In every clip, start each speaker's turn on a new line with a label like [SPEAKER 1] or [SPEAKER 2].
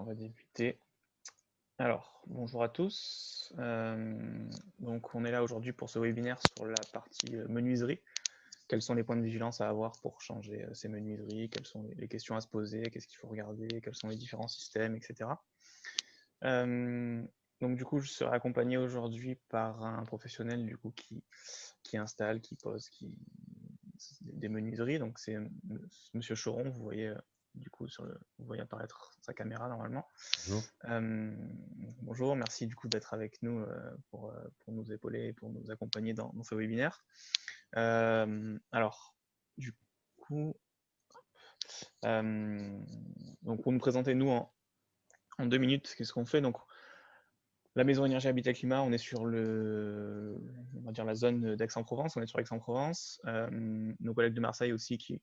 [SPEAKER 1] On va débuter. Alors, bonjour à tous. Donc, on est là aujourd'hui pour ce webinaire sur la partie menuiserie. Quels sont les points de vigilance à avoir pour changer ces menuiseries? Quelles sont les questions à se poser? Qu'est-ce qu'il faut regarder? Quels sont les différents systèmes, etc. Donc, du coup, je serai accompagné aujourd'hui par un professionnel du coup, qui installe, qui pose, des menuiseries. Donc, c'est Monsieur Choron, vous voyez du coup vous voyez apparaître sa caméra normalement.
[SPEAKER 2] Bonjour.
[SPEAKER 1] Bonjour, merci du coup d'être avec nous pour nous épauler et pour nous accompagner dans ce webinaire. Alors, du coup, donc pour nous présenter nous en 2 minutes, qu'est-ce qu'on fait? Donc, la maison énergie habitat climat, on est sur on va dire la zone d'Aix-en-Provence, on est sur Aix-en-Provence. Nos collègues de Marseille aussi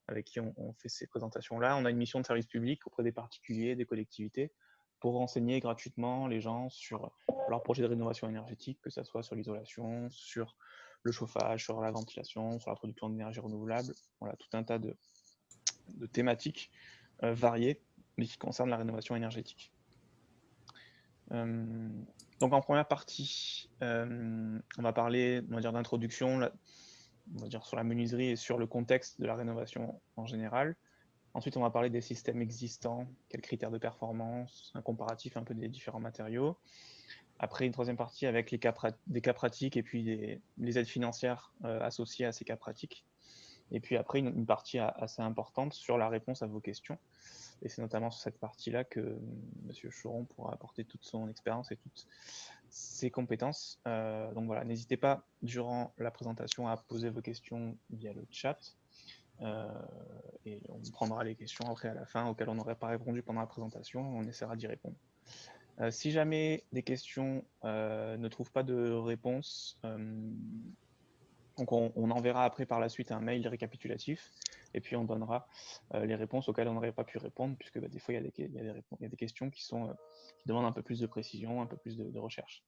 [SPEAKER 1] avec qui on fait ces présentations-là. On a une mission de service public auprès des particuliers, des collectivités, pour renseigner gratuitement les gens sur leur projet de rénovation énergétique, que ce soit sur l'isolation, sur le chauffage, sur la ventilation, sur la production d'énergie renouvelable. Voilà, tout un tas de thématiques variées, mais qui concernent la rénovation énergétique. Donc en première partie, on va parler, on va dire, d'introduction, on va dire sur la menuiserie et sur le contexte de la rénovation en général. Ensuite, on va parler des systèmes existants, quels critères de performance, un comparatif un peu des différents matériaux. Après, une troisième partie avec des cas pratiques et puis les aides financières associées à ces cas pratiques. Et puis après, une partie assez importante sur la réponse à vos questions. Et c'est notamment sur cette partie-là que M. Choron pourra apporter toute son expérience et toutes ses compétences. Donc voilà, n'hésitez pas durant la présentation à poser vos questions via le chat. Et on prendra les questions après à la fin auxquelles on n'aurait pas répondu pendant la présentation. On essaiera d'y répondre. Si jamais des questions ne trouvent pas de réponse, donc on enverra après par la suite un mail récapitulatif et puis on donnera les réponses auxquelles on n'aurait pas pu répondre, puisque des fois il y a des questions qui demandent un peu plus de précision, un peu plus de recherche.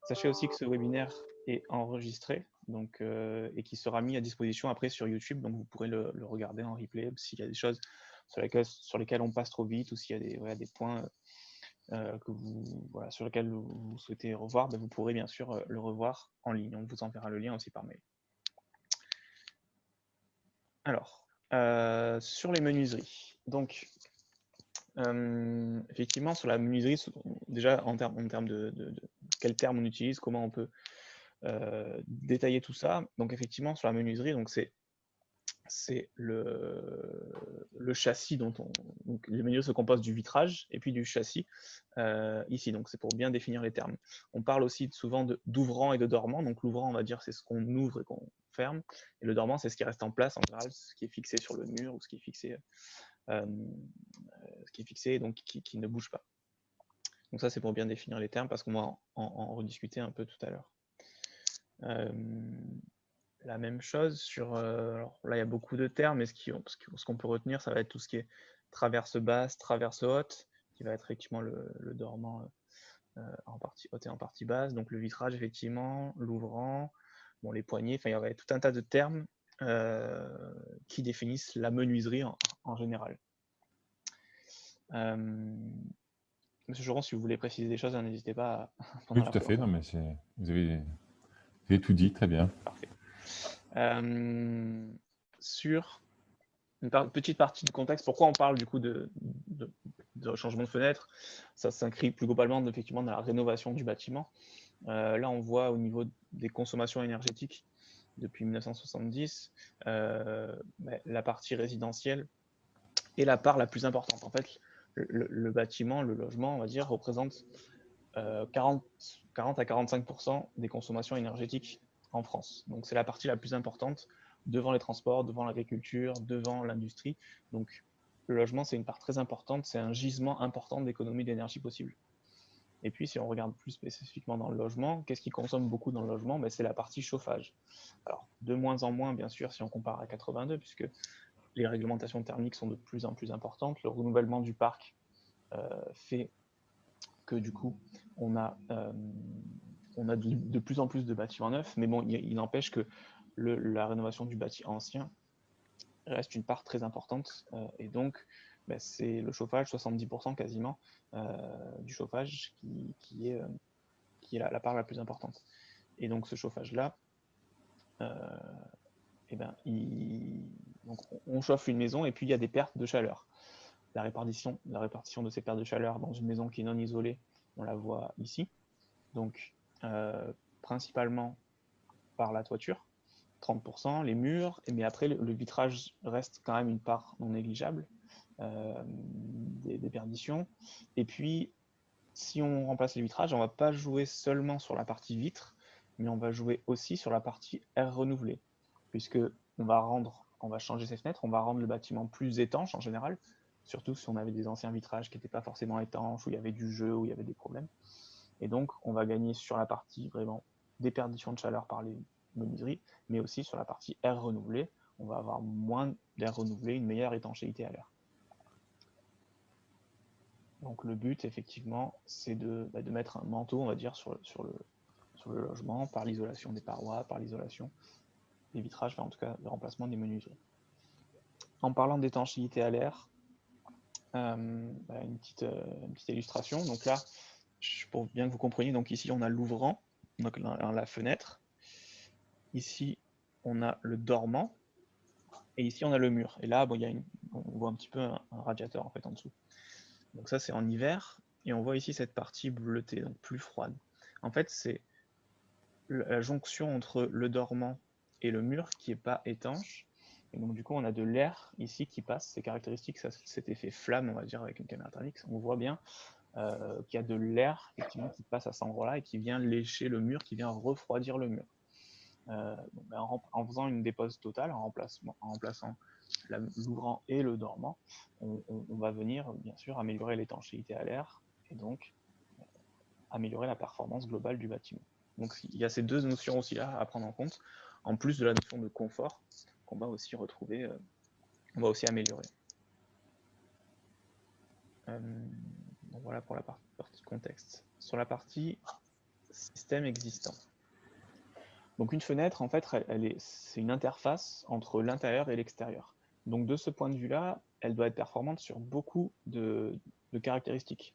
[SPEAKER 1] Sachez aussi que ce webinaire est enregistré donc, et qui sera mis à disposition après sur YouTube, donc vous pourrez le regarder en replay s'il y a des choses sur lesquelles on passe trop vite ou s'il y a des points sur lesquels vous souhaitez revoir, vous pourrez bien sûr le revoir en ligne. On vous enverra le lien aussi par mail. Alors, sur les menuiseries. Donc, effectivement, sur la menuiserie, déjà en termes de quel terme on utilise, comment on peut détailler tout ça. Donc, effectivement, sur la menuiserie, c'est le châssis donc les menuiseries se composent du vitrage et puis du châssis ici. Donc, c'est pour bien définir les termes. On parle aussi souvent d'ouvrant et de dormant. Donc, l'ouvrant, on va dire, c'est ce qu'on ouvre et qu'on ferme. Et le dormant, c'est ce qui reste en place en général, ce qui est fixé sur le mur ou ce qui est fixé donc qui ne bouge pas. Donc ça, c'est pour bien définir les termes parce qu'on va en rediscuter un peu tout à l'heure. La même chose sur... alors là, il y a beaucoup de termes, mais ce qu'on peut retenir, ça va être tout ce qui est traverse basse, traverse haute, qui va être effectivement le dormant en partie haute et en partie basse. Donc le vitrage, effectivement, l'ouvrant, bon, les poignées, enfin, il y aurait tout un tas de termes qui définissent la menuiserie en général. Monsieur Joron, si vous voulez préciser des choses, n'hésitez pas pendant
[SPEAKER 2] Oui,
[SPEAKER 1] la
[SPEAKER 2] tout à fait. Non,
[SPEAKER 1] présentation.
[SPEAKER 2] mais vous avez tout dit, très bien.
[SPEAKER 1] Parfait. Sur une petite partie de contexte, pourquoi on parle du coup de changement de fenêtre? Ça s'inscrit plus globalement effectivement dans la rénovation du bâtiment. Là, on voit au niveau des consommations énergétiques depuis 1970, la partie résidentielle est la part la plus importante. En fait, le bâtiment, le logement, on va dire, représente 40 à 45% des consommations énergétiques en France. Donc c'est la partie la plus importante devant les transports, devant l'agriculture, devant l'industrie. Donc le logement, c'est une part très importante, c'est un gisement important d'économie d'énergie possible. Et puis si on regarde plus spécifiquement dans le logement, qu'est-ce qui consomme beaucoup dans le logement? C'est la partie chauffage. Alors de moins en moins, bien sûr, si on compare à 82, puisque les réglementations thermiques sont de plus en plus importantes, le renouvellement du parc fait que du coup, on a de plus en plus de bâtiments neufs, mais bon, il n'empêche que la rénovation du bâti ancien reste une part très importante, et donc ben, c'est le chauffage, 70% quasiment du chauffage qui est la part la plus importante. Et donc ce chauffage-là, eh ben, donc, on chauffe une maison et puis il y a des pertes de chaleur. La répartition de ces pertes de chaleur dans une maison qui est non isolée, on la voit ici. Donc principalement par la toiture, 30%, les murs, mais après le vitrage reste quand même une part non négligeable des perditions. Et puis, si on remplace les vitrages, on ne va pas jouer seulement sur la partie vitre, mais on va jouer aussi sur la partie air renouvelé, puisque on va changer ces fenêtres, on va rendre le bâtiment plus étanche en général, surtout si on avait des anciens vitrages qui n'étaient pas forcément étanches, où il y avait du jeu, où il y avait des problèmes. Et donc, on va gagner sur la partie vraiment déperdition de chaleur par les menuiseries, mais aussi sur la partie air renouvelé. On va avoir moins d'air renouvelé, une meilleure étanchéité à l'air. Donc le but, effectivement, c'est de mettre un manteau, on va dire, sur le logement, par l'isolation des parois, par l'isolation des vitrages, enfin, en tout cas le remplacement des menuiseries. En parlant d'étanchéité à l'air, une petite illustration. Donc là, pour bien que vous compreniez, donc ici on a l'ouvrant, donc la fenêtre. Ici on a le dormant, et ici on a le mur. Et là, bon, on voit un petit peu un radiateur en fait en dessous. Donc ça c'est en hiver, et on voit ici cette partie bleutée, donc plus froide. En fait, c'est la jonction entre le dormant et le mur qui n'est pas étanche. Et donc du coup, on a de l'air ici qui passe. C'est caractéristique, cet effet flamme, on va dire, avec une caméra thermique. On voit bien qu'il y a de l'air effectivement qui passe à cet endroit-là et qui vient lécher le mur, qui vient refroidir le mur. En faisant une dépose totale, en remplaçant l'ouvrant et le dormant, on va venir bien sûr améliorer l'étanchéité à l'air et donc améliorer la performance globale du bâtiment. Donc il y a ces deux notions aussi là à prendre en compte, en plus de la notion de confort qu'on va aussi retrouver, on va aussi améliorer. Donc voilà pour la partie contexte. Sur la partie système existant. Donc une fenêtre, en fait, c'est une interface entre l'intérieur et l'extérieur. Donc de ce point de vue-là, elle doit être performante sur beaucoup de caractéristiques.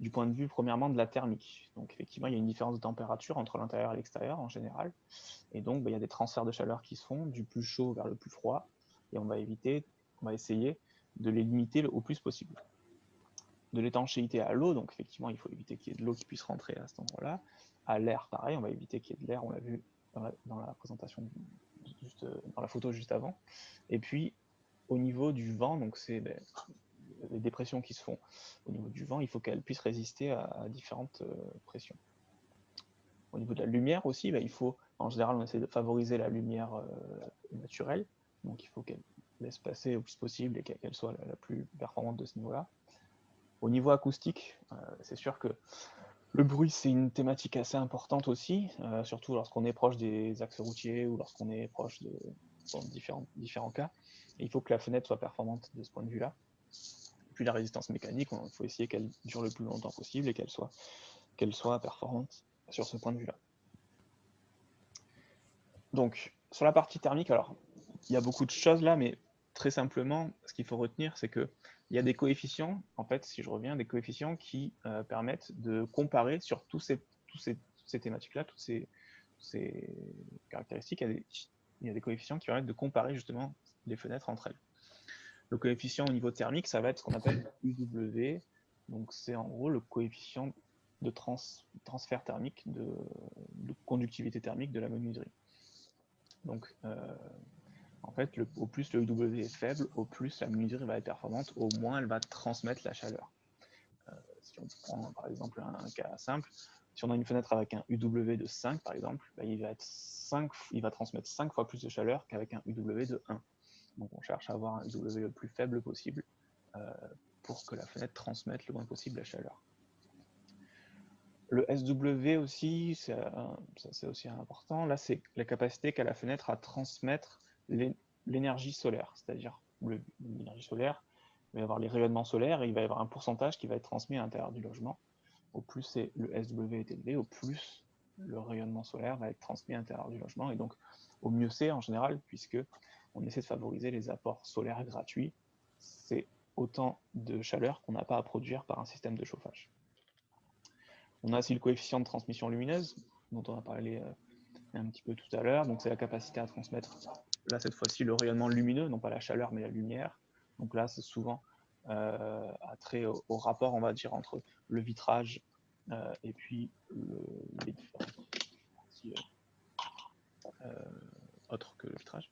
[SPEAKER 1] Du point de vue, premièrement, de la thermique. Donc effectivement, il y a une différence de température entre l'intérieur et l'extérieur en général. Et donc, il y a des transferts de chaleur qui se font du plus chaud vers le plus froid. Et on va essayer de les limiter au plus possible. De l'étanchéité à l'eau, donc effectivement, il faut éviter qu'il y ait de l'eau qui puisse rentrer à cet endroit-là. À l'air, pareil, on va éviter qu'il y ait de l'air, on l'a vu dans la présentation, dans la photo juste avant. Et puis, au niveau du vent, donc c'est les dépressions qui se font au niveau du vent, il faut qu'elles puissent résister à différentes pressions. Au niveau de la lumière aussi, il faut, en général, on essaie de favoriser la lumière naturelle, donc il faut qu'elle laisse passer au plus possible et qu'elle soit la plus performante de ce niveau-là. Au niveau acoustique, c'est sûr que le bruit, c'est une thématique assez importante aussi, surtout lorsqu'on est proche des axes routiers ou lorsqu'on est proche dans différents cas. Et il faut que la fenêtre soit performante de ce point de vue-là. Puis la résistance mécanique, il faut essayer qu'elle dure le plus longtemps possible et qu'elle soit performante sur ce point de vue-là. Donc, sur la partie thermique, alors, il y a beaucoup de choses là, mais très simplement, ce qu'il faut retenir, c'est qu'il y a des coefficients, en fait, si je reviens, des coefficients qui permettent de comparer sur toutes ces thématiques-là, toutes ces caractéristiques, il y a des coefficients qui permettent de comparer justement les fenêtres entre elles. Le coefficient au niveau thermique, ça va être ce qu'on appelle UW, donc c'est en gros le coefficient de transfert thermique, de conductivité thermique de la menuiserie. Donc, en fait, au plus le UW est faible, au plus la menuiserie va être performante, au moins elle va transmettre la chaleur. Si on prend par exemple un cas simple, si on a une fenêtre avec un UW de 5 par exemple, il va transmettre 5 fois plus de chaleur qu'avec un UW de 1. Donc on cherche à avoir un UW le plus faible possible pour que la fenêtre transmette le moins possible la chaleur. Le SW aussi, c'est aussi important. Là, c'est la capacité qu'a la fenêtre à transmettre l'énergie solaire, c'est-à-dire l'énergie solaire, il va y avoir les rayonnements solaires et il va y avoir un pourcentage qui va être transmis à l'intérieur du logement. Au plus le SW est élevé, au plus le rayonnement solaire va être transmis à l'intérieur du logement. Et donc, au mieux c'est en général, puisque on essaie de favoriser les apports solaires gratuits. C'est autant de chaleur qu'on n'a pas à produire par un système de chauffage. On a aussi le coefficient de transmission lumineuse, dont on a parlé un petit peu tout à l'heure. Donc c'est la capacité à transmettre, là cette fois-ci, le rayonnement lumineux, non pas la chaleur, mais la lumière. Donc là, c'est souvent attrait au rapport, on va dire, entre le vitrage et puis les différentes parties autres que le vitrage.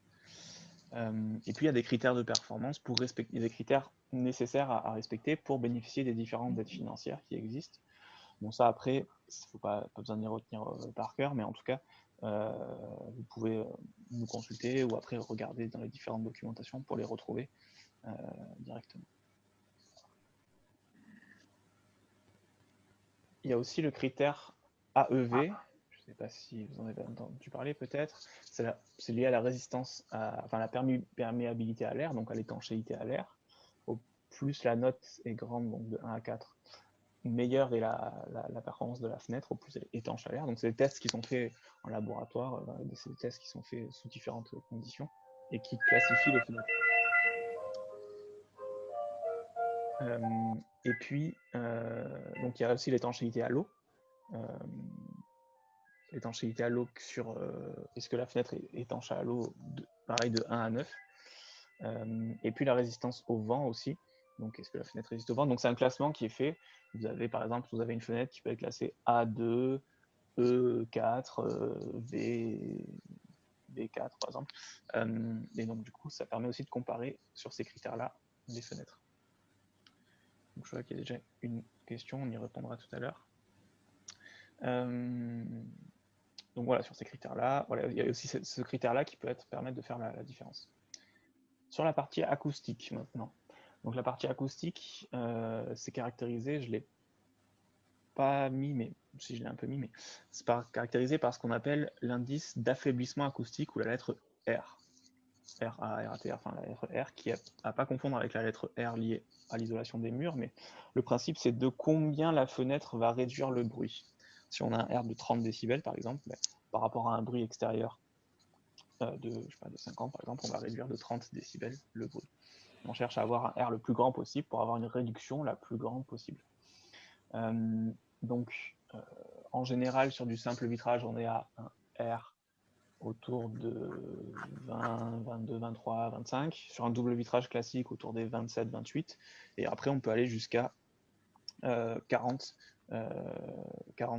[SPEAKER 1] Et puis il y a des critères de performance pour respecter, des critères nécessaires à respecter pour bénéficier des différentes aides financières qui existent. Bon, ça après, il ne faut pas besoin de les retenir par cœur, mais en tout cas, vous pouvez nous consulter ou après regarder dans les différentes documentations pour les retrouver directement. Il y a aussi le critère AEV, je ne sais pas si vous en avez entendu parler peut-être, c'est lié à la résistance, enfin la perméabilité à l'air, donc à l'étanchéité à l'air. Au plus la note est grande, donc de 1 à 4, meilleure est la performance de la fenêtre, au plus elle est étanche à l'air. Donc c'est des tests qui sont faits en laboratoire, c'est des tests qui sont faits sous différentes conditions et qui classifient les fenêtres. Et puis, donc il y a aussi l'étanchéité à l'eau. L'étanchéité à l'eau sur est-ce que la fenêtre est étanche à l'eau, pareil de 1 à 9. Et puis la résistance au vent aussi. Donc est-ce que la fenêtre résiste au vent? Donc c'est un classement qui est fait. Vous avez par exemple, vous avez une fenêtre qui peut être classée A2, E4, B4 par exemple. Et donc du coup, ça permet aussi de comparer sur ces critères-là les fenêtres. Donc je vois qu'il y a déjà une question, on y répondra tout à l'heure. Donc voilà, sur ces critères-là, voilà, il y a aussi ce critère-là qui peut permettre de faire la différence. Sur la partie acoustique maintenant. Donc la partie acoustique, c'est caractérisé, je ne l'ai pas mis, mais si je l'ai un peu mis, mais c'est caractérisé par ce qu'on appelle l'indice d'affaiblissement acoustique ou la lettre R. R-A-R-A-T-R, enfin la lettre R, qui à pas confondre avec la lettre R liée à l'isolation des murs, mais le principe c'est de combien la fenêtre va réduire le bruit. Si on a un R de 30 décibels par exemple, ben, par rapport à un bruit extérieur de 50 par exemple, on va réduire de 30 décibels le bruit. On cherche à avoir un R le plus grand possible pour avoir une réduction la plus grande possible. Donc en général sur du simple vitrage on est à un R autour de 20, 22, 23, 25. Sur un double vitrage classique, autour des 27, 28. Et après, on peut aller jusqu'à 40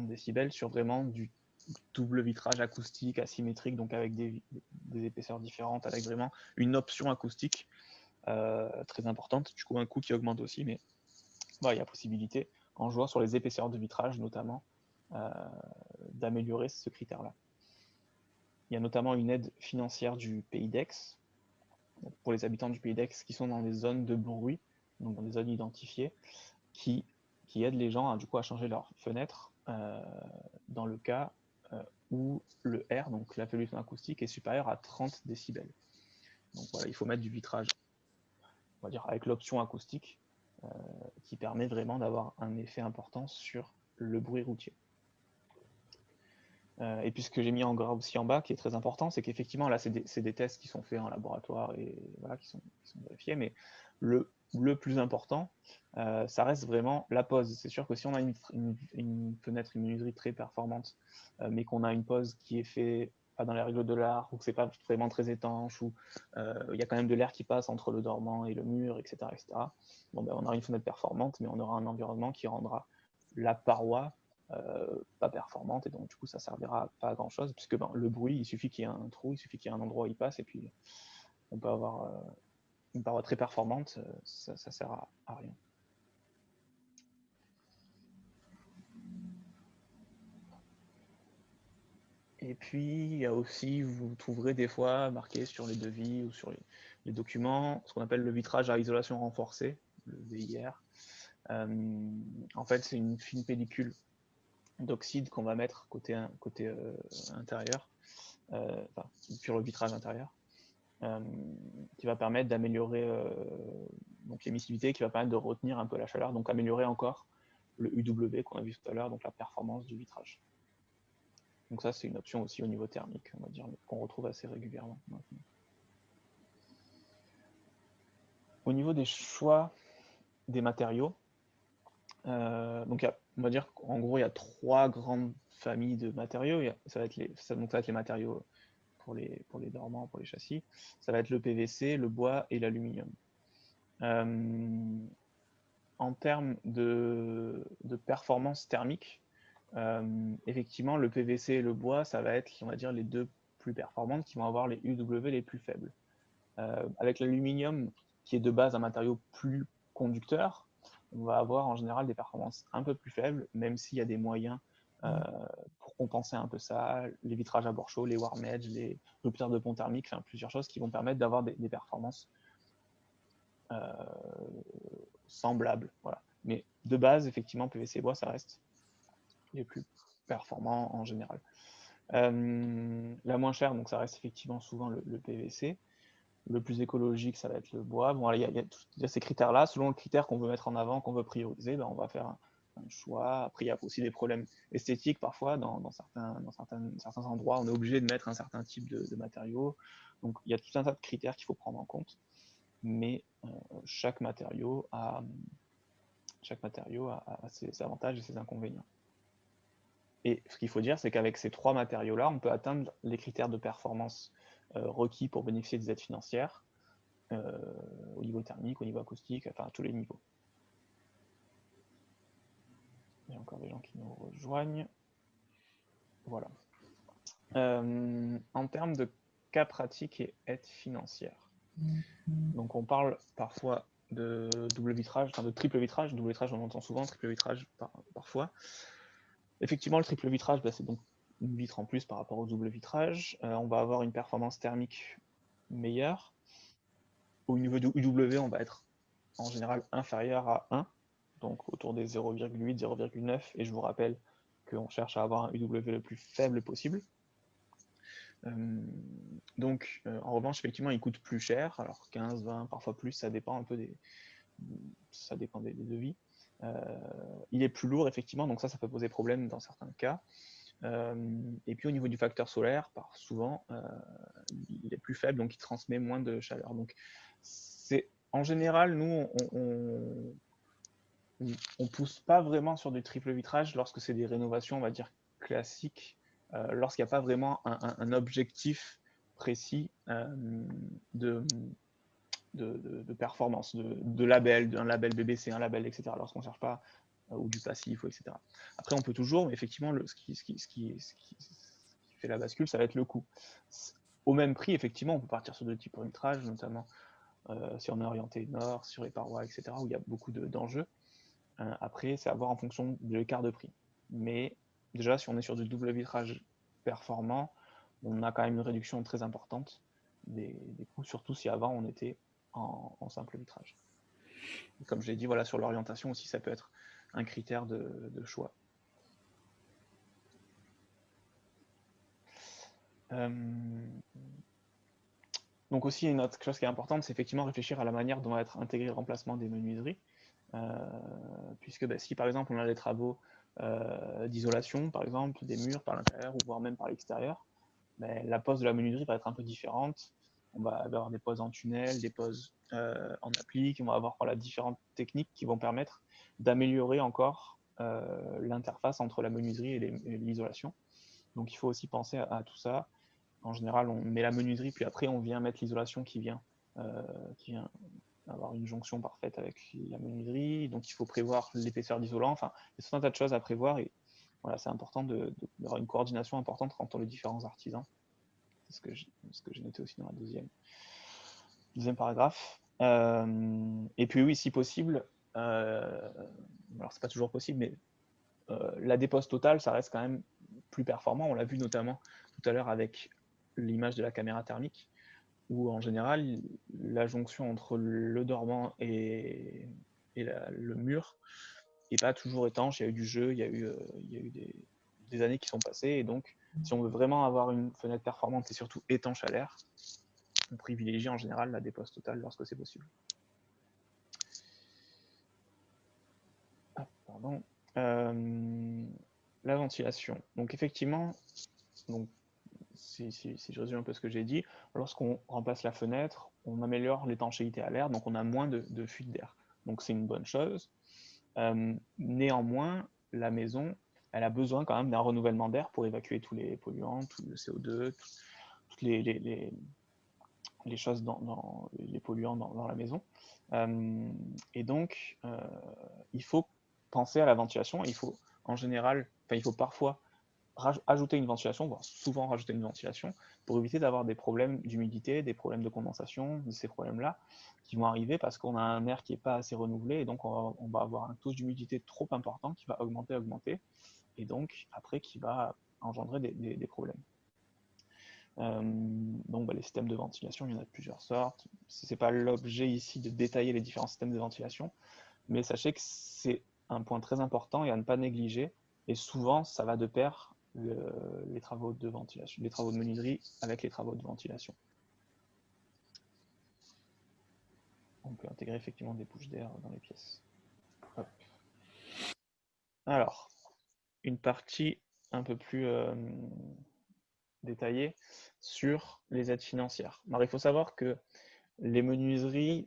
[SPEAKER 1] décibels sur vraiment du double vitrage acoustique, asymétrique, donc avec des épaisseurs différentes, avec vraiment une option acoustique très importante. Du coup, un coût qui augmente aussi, mais voilà, il y a possibilité, en jouant sur les épaisseurs de vitrage notamment, d'améliorer ce critère-là. Il y a notamment une aide financière du Pays d'Aix, pour les habitants du Pays d'Aix qui sont dans des zones de bruit, donc dans des zones identifiées, qui aident les gens du coup, à changer leurs fenêtres dans le cas où le R, donc l'affaiblissement acoustique, est supérieur à 30 décibels. Donc voilà, il faut mettre du vitrage, on va dire, avec l'option acoustique, qui permet vraiment d'avoir un effet important sur le bruit routier. Et puis ce que j'ai mis en gras aussi en bas, qui est très important, c'est qu'effectivement, là, c'est des tests qui sont faits en laboratoire et voilà, qui sont vérifiés, mais le plus important, ça reste vraiment la pose. C'est sûr que si on a une fenêtre, une menuiserie très performante, mais qu'on a une pose qui est faite pas dans les règles de l'art, ou que c'est pas vraiment très étanche, ou il y a quand même de l'air qui passe entre le dormant et le mur, etc., etc. Bon, ben, on aura une fenêtre performante, mais on aura un environnement qui rendra la paroi pas performante, et donc du coup ça servira pas à grand chose, puisque ben, le bruit, il suffit qu'il y ait un trou, il suffit qu'il y ait un endroit où il passe, et puis on peut avoir une paroi très performante, ça sert à rien. Et puis il y a aussi, vous trouverez des fois marqué sur les devis ou sur les documents, ce qu'on appelle le vitrage à isolation renforcée, le VIR. En fait, c'est une fine pellicule d'oxyde qu'on va mettre côté intérieur, enfin, sur le vitrage intérieur, qui va permettre d'améliorer donc l'émissivité, qui va permettre de retenir un peu la chaleur, donc améliorer encore le UW qu'on a vu tout à l'heure, donc la performance du vitrage. Donc ça, c'est une option aussi au niveau thermique, on va dire, qu'on retrouve assez régulièrement maintenant. Au niveau des choix des matériaux. Donc, on va dire qu'en gros, il y a 3 grandes familles de matériaux. Ça va être les matériaux pour les dormants, pour les châssis. Ça va être le PVC, le bois et l'aluminium. En termes de performance thermique, effectivement, le PVC et le bois, ça va être, on va dire, les deux plus performantes qui vont avoir les UW les plus faibles. Avec l'aluminium, qui est de base un matériau plus conducteur, on va avoir en général des performances un peu plus faibles, même s'il y a des moyens pour compenser un peu ça, les vitrages à bord chaud, les warm edge, les ruptures de pont thermique, enfin, plusieurs choses qui vont permettre d'avoir des performances semblables. Voilà. Mais de base, effectivement, PVC et bois, ça reste les plus performants en général. La moins chère, donc ça reste effectivement souvent le PVC. Le plus écologique, ça va être le bois. Bon, il y a ces critères-là. Selon le critère qu'on veut mettre en avant, qu'on veut prioriser, ben, on va faire un choix. Après, il y a aussi des problèmes esthétiques parfois. Dans certains endroits, on est obligé de mettre un certain type de matériaux. Donc, il y a tout un tas de critères qu'il faut prendre en compte. Mais chaque matériau a ses avantages et ses inconvénients. Et ce qu'il faut dire, c'est qu'avec ces 3 matériaux-là, on peut atteindre les critères de performance requis pour bénéficier des aides financières au niveau thermique, au niveau acoustique, enfin à tous les niveaux. Il y a encore des gens qui nous rejoignent. Voilà. En termes de cas pratiques et aides financières, donc on parle parfois de double vitrage, enfin de triple vitrage. Double vitrage, on entend souvent, triple vitrage parfois. Effectivement, le triple vitrage, c'est donc une vitre en plus par rapport au double vitrage. On va avoir une performance thermique meilleure. Au niveau du UW, on va être en général inférieur à 1, donc autour des 0,8, 0,9, et je vous rappelle qu'on cherche à avoir un UW le plus faible possible. Donc, en revanche, effectivement, il coûte plus cher, alors 15, 20, parfois plus, ça dépend un peu des devis. Il est plus lourd, effectivement, donc ça peut poser problème dans certains cas. Et puis au niveau du facteur solaire, souvent, il est plus faible, donc il transmet moins de chaleur. Donc, en général, nous, on pousse pas vraiment sur du triple vitrage lorsque c'est des rénovations, on va dire, classiques, lorsqu'il n'y a pas vraiment un objectif précis de performance, de label, d'un label BBC, un label, etc. Lorsqu'on ne cherche pas, ou du passif, etc. Après, on peut toujours, mais effectivement, ce qui fait la bascule, ça va être le coût. Au même prix, effectivement, on peut partir sur de types de vitrage, notamment si on est orienté nord, sur les parois, etc., où il y a beaucoup d'enjeux. Après, c'est à voir en fonction de l'écart de prix. Mais déjà, si on est sur du double vitrage performant, on a quand même une réduction très importante des coûts, surtout si avant on était en simple vitrage. Et comme je l'ai dit, voilà, sur l'orientation aussi, ça peut être un critère de choix. Donc aussi, une autre chose qui est importante, c'est effectivement réfléchir à la manière dont va être intégré le remplacement des menuiseries. Puisque si par exemple on a des travaux d'isolation, par exemple, des murs par l'intérieur, ou voire même par l'extérieur, la pose de la menuiserie va être un peu différente. On va avoir des poses en tunnel, des poses en applique, on va avoir différentes techniques qui vont permettre d'améliorer encore l'interface entre la menuiserie et l'isolation. Donc il faut aussi penser à tout ça. En général, on met la menuiserie, puis après on vient mettre l'isolation qui vient avoir une jonction parfaite avec la menuiserie. Donc il faut prévoir l'épaisseur d'isolant. Enfin, il y a tout un tas de choses à prévoir, et voilà, c'est important d'avoir une coordination importante entre les différents artisans. C'est ce que j'ai noté aussi dans la deuxième paragraphe. Et puis oui, si possible, alors c'est pas toujours possible, mais la dépose totale, ça reste quand même plus performant. On l'a vu notamment tout à l'heure avec l'image de la caméra thermique, où en général, la jonction entre le dormant et le mur n'est pas toujours étanche. Il y a eu du jeu, il y a eu des années qui sont passées, et donc si on veut vraiment avoir une fenêtre performante et surtout étanche à l'air, on privilégie en général la dépose totale lorsque c'est possible. Ah, pardon. La ventilation. Donc effectivement, si je résume un peu ce que j'ai dit, lorsqu'on remplace la fenêtre, on améliore l'étanchéité à l'air, donc on a moins de fuite d'air. donc c'est une bonne chose. Néanmoins, la maison, elle a besoin quand même d'un renouvellement d'air pour évacuer tous les polluants, tout le CO2, toutes les choses les polluants dans la maison. Et donc, il faut penser à la ventilation. Il faut en général, il faut parfois ajouter une ventilation, voire souvent rajouter une ventilation, pour éviter d'avoir des problèmes d'humidité, des problèmes de condensation, de ces problèmes-là qui vont arriver parce qu'on a un air qui n'est pas assez renouvelé et donc on va avoir un taux d'humidité trop important qui va augmenter et donc après qui va engendrer des problèmes. Donc les systèmes de ventilation, il y en a de plusieurs sortes. Ce n'est pas l'objet ici de détailler les différents systèmes de ventilation, mais sachez que c'est un point très important et à ne pas négliger. Et souvent, ça va de pair les travaux de ventilation, les travaux de menuiserie avec les travaux de ventilation. On peut intégrer effectivement des bouches d'air dans les pièces. Hop. Alors, une partie un peu plus détaillée sur les aides financières. Alors, il faut savoir que les menuiseries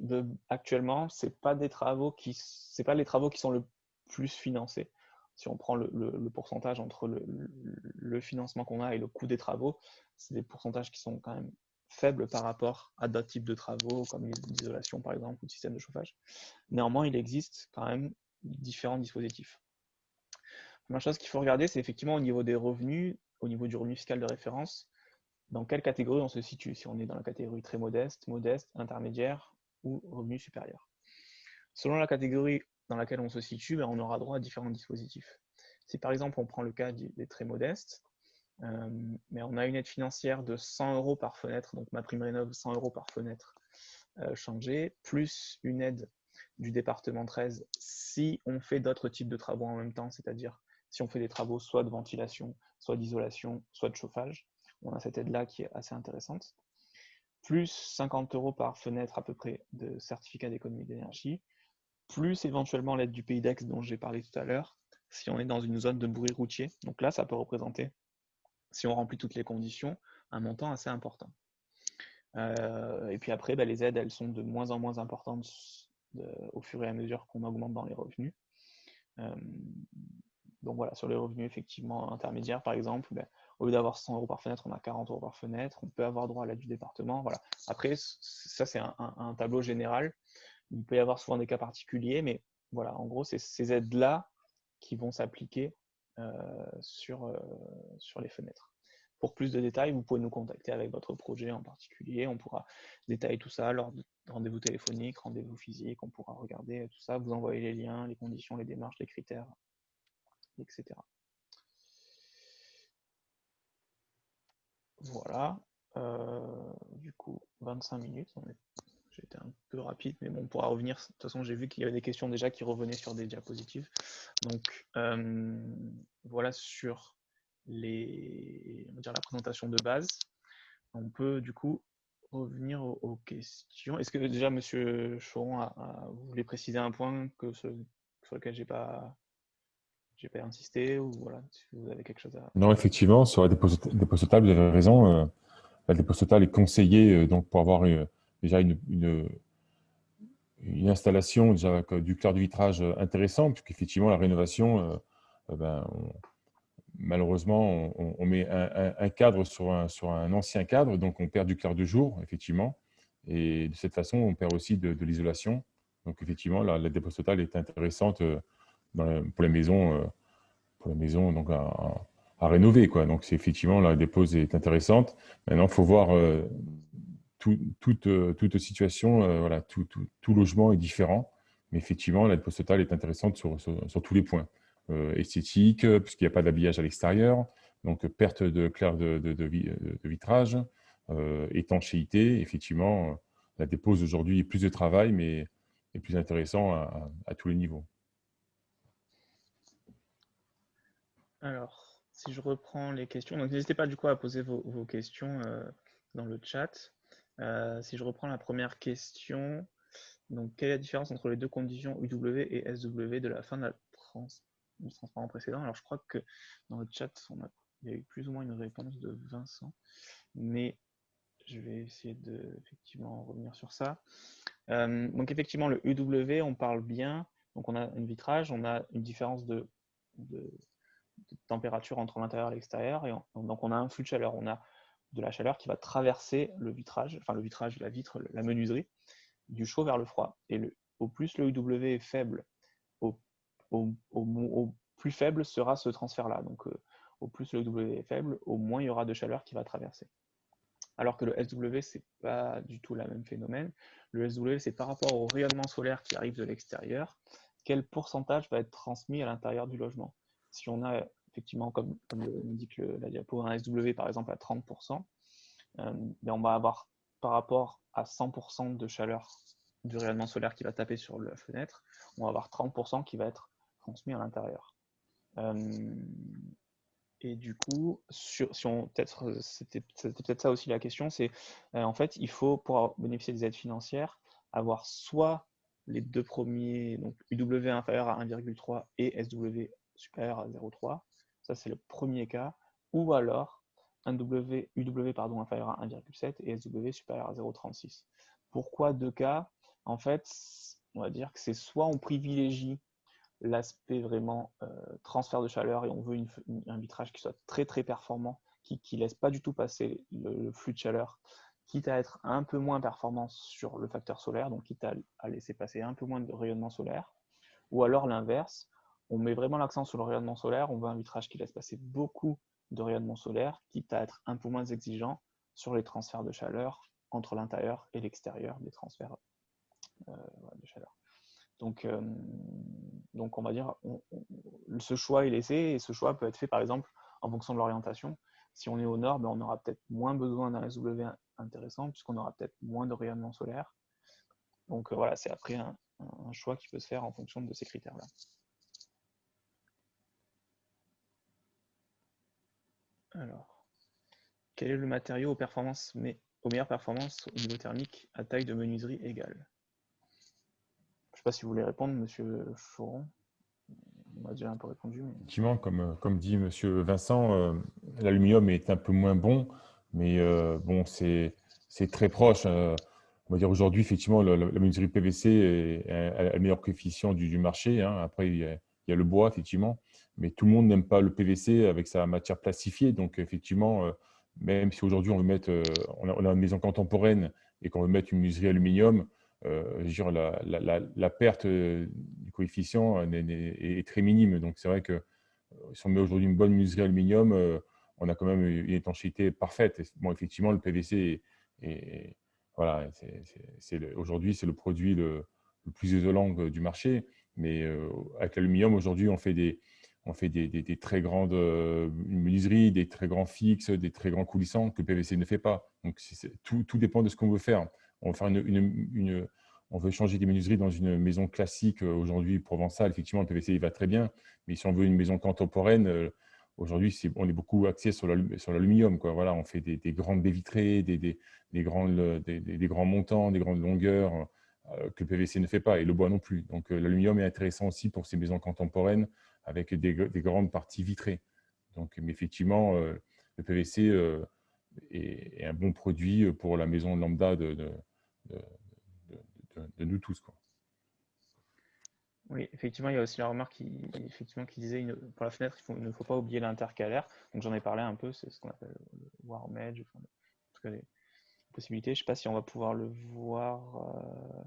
[SPEAKER 1] actuellement, c'est pas les travaux qui sont le plus financés. Si on prend le pourcentage entre le financement qu'on a et le coût des travaux, c'est des pourcentages qui sont quand même faibles par rapport à d'autres types de travaux comme l'isolation par exemple ou le système de chauffage. Néanmoins, il existe quand même différents dispositifs. La première chose qu'il faut regarder, c'est effectivement au niveau des revenus, au niveau du revenu fiscal de référence, dans quelle catégorie on se situe, si on est dans la catégorie très modeste, intermédiaire ou revenu supérieur. Selon la catégorie dans laquelle on se situe, on aura droit à différents dispositifs. Si par exemple on prend le cas des très modestes, mais on a une aide financière de 100 € par fenêtre, donc ma prime rénov 100 € par fenêtre changée, plus une aide du département 13 si on fait d'autres types de travaux en même temps, c'est-à-dire si on fait des travaux soit de ventilation, soit d'isolation, soit de chauffage, on a cette aide-là qui est assez intéressante, plus 50 € par fenêtre à peu près de certificat d'économie d'énergie, plus éventuellement l'aide du pays d'Aix dont j'ai parlé tout à l'heure, si on est dans une zone de bruit routier. Donc là, ça peut représenter, si on remplit toutes les conditions, un montant assez important. Et puis après, les aides, elles sont de moins en moins importantes au fur et à mesure qu'on augmente dans les revenus. Donc voilà, sur les revenus effectivement intermédiaires, par exemple, au lieu d'avoir 100 € par fenêtre, on a 40 € par fenêtre. On peut avoir droit à l'aide du département. Voilà. Après, ça, c'est un tableau général. Il peut y avoir souvent des cas particuliers, mais voilà, en gros, c'est ces aides-là qui vont s'appliquer sur les fenêtres. Pour plus de détails, vous pouvez nous contacter avec votre projet en particulier. On pourra détailler tout ça lors de rendez-vous téléphoniques, rendez-vous physiques. On pourra regarder tout ça, vous envoyer les liens, les conditions, les démarches, les critères, etc. Voilà. Du coup, 25 minutes. J'ai été un peu rapide, mais bon, on pourra revenir. De toute façon, j'ai vu qu'il y avait des questions déjà qui revenaient sur des diapositives. Donc, voilà sur la présentation de base. On peut du coup revenir aux questions. Est-ce que déjà, Monsieur Choron, vous voulez préciser un point sur lequel j'ai pas insisté, ou voilà, si vous avez quelque chose à...
[SPEAKER 2] Non, effectivement, sur la dépose totale, vous avez raison. La dépose totale est conseillée donc pour avoir déjà une installation déjà avec du clair de vitrage intéressant, puisqu'effectivement, la rénovation, malheureusement, on met un cadre sur un ancien cadre, donc on perd du clair de jour, effectivement. Et de cette façon, on perd aussi de l'isolation. Donc, effectivement, la dépose totale est intéressante pour les maisons donc à rénover, quoi. Donc, c'est effectivement, la dépose est intéressante. Maintenant, il faut voir toute situation, voilà, tout logement est différent. Mais effectivement, la dépose totale est intéressante sur tous les points. Esthétique, puisqu'il n'y a pas d'habillage à l'extérieur, donc perte de clair de vitrage, étanchéité. Effectivement, la dépose aujourd'hui est plus de travail, mais est plus intéressant à tous les niveaux.
[SPEAKER 1] Alors, si je reprends les questions, donc n'hésitez pas du coup à poser vos questions dans le chat. Si je reprends la première question, donc quelle est la différence entre les deux conditions UW et SW de la fin de du transparent précédent? Alors je crois que dans le chat, il y a eu plus ou moins une réponse de Vincent, mais je vais essayer de effectivement revenir sur ça. Donc effectivement, le UW, on parle bien. Donc on a un vitrage, on a une différence de température entre l'intérieur et l'extérieur. Et donc on a un flux de chaleur. On a de la chaleur qui va traverser le vitrage, enfin le vitrage, la vitre, la menuiserie, du chaud vers le froid. Et au plus le UW est faible, au plus faible sera ce transfert-là. Donc au plus le UW est faible, au moins il y aura de chaleur qui va traverser. Alors que le SW, ce n'est pas du tout le même phénomène. Le SW, c'est par rapport au rayonnement solaire qui arrive de l'extérieur, quel pourcentage va être transmis à l'intérieur du logement. Si on a effectivement, comme l'indique la diapo, un SW par exemple à 30%, ben on va avoir par rapport à 100% de chaleur du rayonnement solaire qui va taper sur la fenêtre, on va avoir 30% qui va être transmis à l'intérieur. Et du coup, c'était peut-être ça aussi la question, c'est en fait, il faut, pour bénéficier des aides financières, avoir soit les deux premiers, donc UW inférieur à 1,3 et SW supérieur à 0,3, ça c'est le premier cas, ou alors un UW inférieur à 1,7 et SW supérieur à 0,36. Pourquoi deux cas? En fait, on va dire que c'est soit on privilégie l'aspect vraiment transfert de chaleur et on veut un vitrage qui soit très très performant, qui laisse pas du tout passer le flux de chaleur, quitte à être un peu moins performant sur le facteur solaire, donc quitte à laisser passer un peu moins de rayonnement solaire, ou alors l'inverse, on met vraiment l'accent sur le rayonnement solaire, on veut un vitrage qui laisse passer beaucoup de rayonnement solaire, quitte à être un peu moins exigeant sur les transferts de chaleur entre l'intérieur et l'extérieur des transferts de chaleur. Donc on va dire, ce choix est laissé et ce choix peut être fait par exemple en fonction de l'orientation. Si on est au nord, ben, on aura peut-être moins besoin d'un SW intéressant puisqu'on aura peut-être moins de rayonnement solaire. Donc voilà, c'est après un choix qui peut se faire en fonction de ces critères-là. Alors, quel est le matériau aux meilleures performances au niveau thermique à taille de menuiserie égale? Je ne sais pas si vous voulez répondre, monsieur Choron. On a déjà un peu répondu. Mais...
[SPEAKER 2] Effectivement, comme dit monsieur Vincent, l'aluminium est un peu moins bon, mais bon, c'est très proche. On va dire aujourd'hui, effectivement, la menuiserie PVC a le meilleur coefficient du marché. Hein. Après, il y a le bois, effectivement, mais tout le monde n'aime pas le PVC avec sa matière plastifiée. Donc, effectivement, même si aujourd'hui on veut mettre, on a une maison contemporaine et qu'on veut mettre une menuiserie aluminium, je veux dire, la perte du coefficient est très minime. Donc, c'est vrai que si on met aujourd'hui une bonne menuiserie aluminium, on a quand même une étanchéité parfaite. Bon, effectivement, le PVC voilà, aujourd'hui, c'est le produit le plus isolant du marché. Mais avec l'aluminium, aujourd'hui, on fait des très grandes menuiseries, des très grands fixes, des très grands coulissants que le PVC ne fait pas. Donc, tout dépend de ce qu'on veut faire. On veut faire on veut changer des menuiseries dans une maison classique aujourd'hui provençale. Effectivement, le PVC il va très bien. Mais si on veut une maison contemporaine, aujourd'hui, on est beaucoup axé sur l'aluminium. Voilà, on fait des grandes baies vitrées, des grands montants, des grandes longueurs que le PVC ne fait pas et le bois non plus. Donc, l'aluminium est intéressant aussi pour ces maisons contemporaines avec des grandes parties vitrées. Donc, mais effectivement, le PVC est un bon produit pour la maison lambda de nous tous, quoi.
[SPEAKER 1] Oui, effectivement, il y a aussi la remarque qui disait pour la fenêtre, il ne faut pas oublier l'intercalaire. Donc j'en ai parlé un peu, c'est ce qu'on appelle le warm edge, enfin, en tout cas les possibilités. Je ne sais pas si on va pouvoir le voir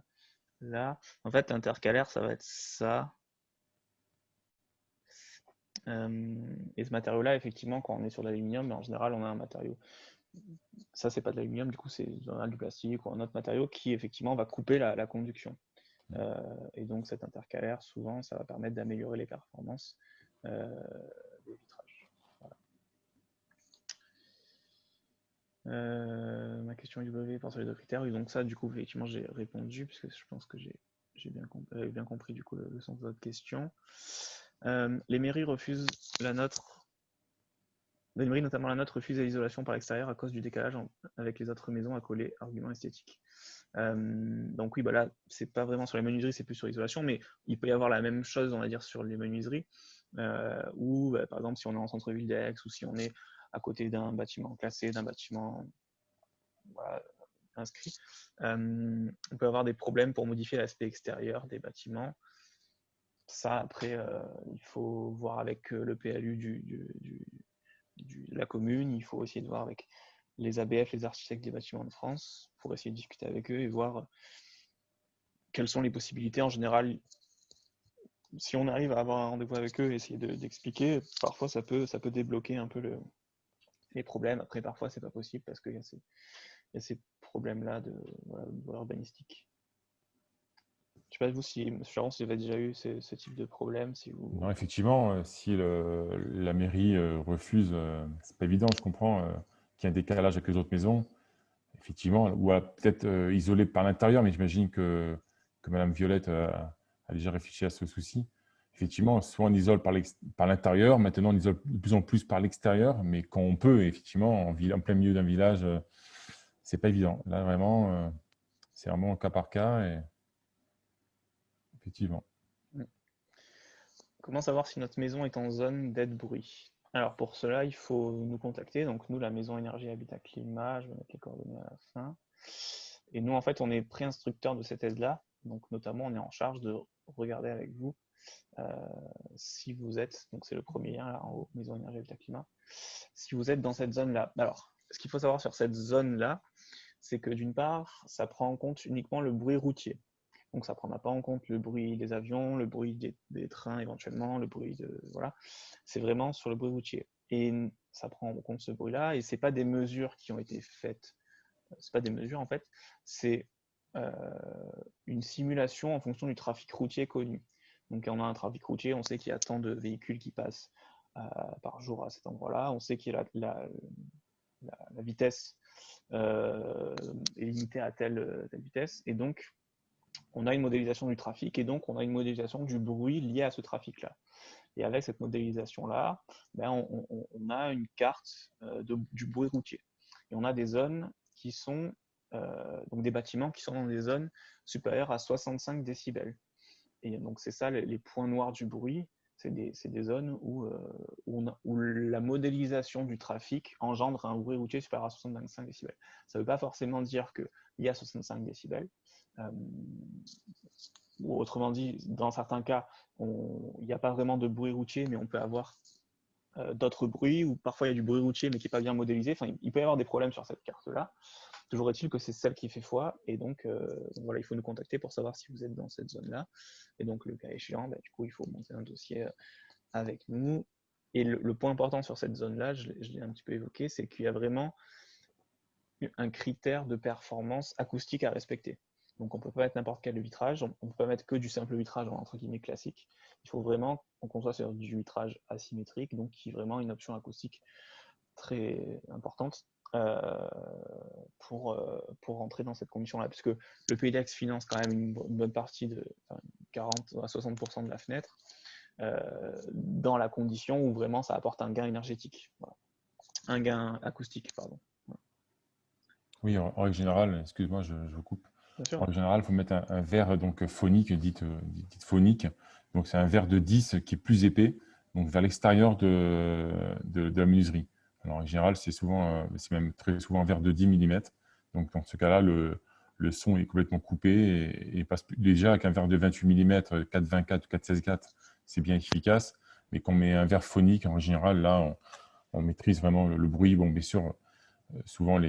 [SPEAKER 1] là. En fait, l'intercalaire, ça va être ça. Et ce matériau-là, effectivement, quand on est sur l'aluminium, en général, on a un matériau. Ça, c'est pas de l'aluminium, du coup, c'est du plastique ou un autre matériau qui, effectivement, va couper la conduction. Et donc cet intercalaire, souvent, ça va permettre d'améliorer les performances des vitrages. Voilà. Ma question est W pour les deux critères. Et donc ça, du coup, effectivement, j'ai répondu, puisque je pense que j'ai bien compris du coup le sens de votre question. Les mairies refusent la nôtre. Les mairies, notamment la nôtre, refusent l'isolation par l'extérieur à cause du décalage avec les autres maisons accolées. Argument esthétique. Donc oui, bah là, c'est pas vraiment sur les menuiseries, c'est plus sur l'isolation, mais il peut y avoir la même chose, on va dire, sur les menuiseries, où, bah, par exemple, si on est en centre-ville d'Aix ou si on est à côté d'un bâtiment classé, d'un bâtiment voilà, inscrits. On peut avoir des problèmes pour modifier l'aspect extérieur des bâtiments. Ça, après, il faut voir avec le PLU de la commune, il faut essayer de voir avec les ABF, les architectes des bâtiments de France, pour essayer de discuter avec eux et voir quelles sont les possibilités. En général, si on arrive à avoir un rendez-vous avec eux et essayer d'expliquer, parfois ça peut débloquer un peu les problèmes. Après, parfois, c'est pas possible parce qu'il y a ces problèmes-là de urbanistiques. Je sais pas vous si, M. Florence, vous avez déjà eu ce type de problème, si vous...
[SPEAKER 2] Non, effectivement, si la mairie refuse, c'est pas évident, je comprends qu'il y a un décalage avec les autres maisons, effectivement, ou peut-être isolé par l'intérieur, mais j'imagine que Madame Violette a déjà réfléchi à ce souci. Effectivement, soit on isole par l'intérieur, maintenant on isole de plus en plus par l'extérieur, mais quand on peut, effectivement, en plein milieu d'un village, c'est pas évident. Là, vraiment, c'est vraiment cas par cas, et effectivement.
[SPEAKER 1] Comment savoir si notre maison est en zone d'aide bruit? Alors pour cela, il faut nous contacter. Donc nous, la maison énergie habitat climat, je vais mettre les coordonnées à la fin. Et nous, en fait, on est pré-instructeur de cette aide-là. Donc notamment, on est en charge de regarder avec vous si vous êtes, donc c'est le premier lien là en haut, maison énergie habitat climat, si vous êtes dans cette zone-là. Alors, ce qu'il faut savoir sur cette zone-là, c'est que d'une part, ça prend en compte uniquement le bruit routier. Donc ça ne prendra pas en compte le bruit des avions, le bruit des trains éventuellement, le bruit de... Voilà. C'est vraiment sur le bruit routier. Et ça prend en compte ce bruit-là, et ce n'est pas des mesures qui ont été faites. Ce pas des mesures en fait, c'est une simulation en fonction du trafic routier connu. Donc quand on a un trafic routier, on sait qu'il y a tant de véhicules qui passent par jour à cet endroit-là, on sait qu'il y a la vitesse est limitée à telle vitesse, et donc on a une modélisation du trafic, et donc on a une modélisation du bruit lié à ce trafic-là. Et avec cette modélisation-là, ben on a une carte du bruit routier. Et on a des zones qui sont, donc des bâtiments qui sont dans des zones supérieures à 65 décibels. Et donc c'est ça les points noirs du bruit, c'est des zones où la modélisation du trafic engendre un bruit routier supérieur à 65 décibels. Ça ne veut pas forcément dire qu'il y a 65 décibels. Ou autrement dit, dans certains cas, il n'y a pas vraiment de bruit routier, mais on peut avoir d'autres bruits, ou parfois il y a du bruit routier mais qui n'est pas bien modélisé. Enfin, il peut y avoir des problèmes sur cette carte-là. Toujours est-il que c'est celle qui fait foi, et donc voilà, il faut nous contacter pour savoir si vous êtes dans cette zone-là. Et donc le cas échéant, du coup, il faut monter un dossier avec nous. Et le point important sur cette zone-là, je l'ai un petit peu évoqué, c'est qu'il y a vraiment un critère de performance acoustique à respecter. Donc on ne peut pas mettre n'importe quel vitrage, on ne peut pas mettre que du simple vitrage entre guillemets classique. Il faut vraiment qu'on soit sur du vitrage asymétrique, donc qui est vraiment une option acoustique très importante pour rentrer dans cette condition-là, puisque le PDEX finance quand même une bonne partie de 40 à 60% de la fenêtre, dans la condition où vraiment ça apporte un gain énergétique, voilà. Un gain acoustique, pardon.
[SPEAKER 2] Oui, en règle générale, excuse-moi, je vous coupe.
[SPEAKER 1] Bien sûr.
[SPEAKER 2] En règle générale, il faut mettre un verre donc, phonique, dite phonique. Donc, c'est un verre de 10 qui est plus épais, donc vers l'extérieur de la menuiserie. Alors, en général, c'est même très souvent un verre de 10 mm. Donc, dans ce cas-là, le son est complètement coupé et passe déjà avec un verre de 28 mm, 4,24 ou 4,16,4, c'est bien efficace. Mais quand on met un verre phonique, en général, là, on maîtrise vraiment le bruit. Bon, bien sûr, souvent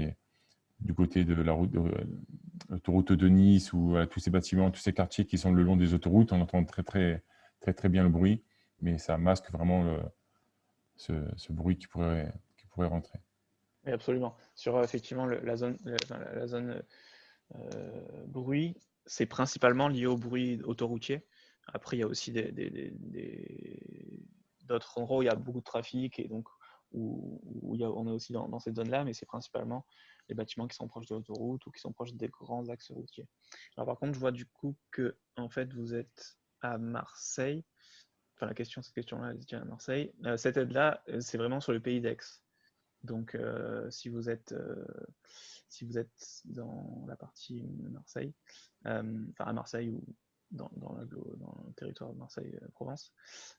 [SPEAKER 2] du côté de l'autoroute de Nice ou tous ces bâtiments, tous ces quartiers qui sont le long des autoroutes, on entend très, très, très, très bien le bruit, mais ça masque vraiment ce bruit qui pourrait rentrer.
[SPEAKER 1] Oui, absolument. Sur effectivement la zone bruit, c'est principalement lié au bruit autoroutier. Après, il y a aussi d'autres endroits où il y a beaucoup de trafic, et donc où on est aussi dans cette zone-là, mais c'est principalement les bâtiments qui sont proches de l'autoroute ou qui sont proches des grands axes routiers. Alors par contre, je vois du coup que en fait vous êtes à Marseille. Enfin, cette question-là, elle est à Marseille. Cette aide-là, c'est vraiment sur le pays d'Aix. Donc, si vous êtes dans la partie de Marseille, enfin à Marseille ou dans le territoire de Marseille-Provence,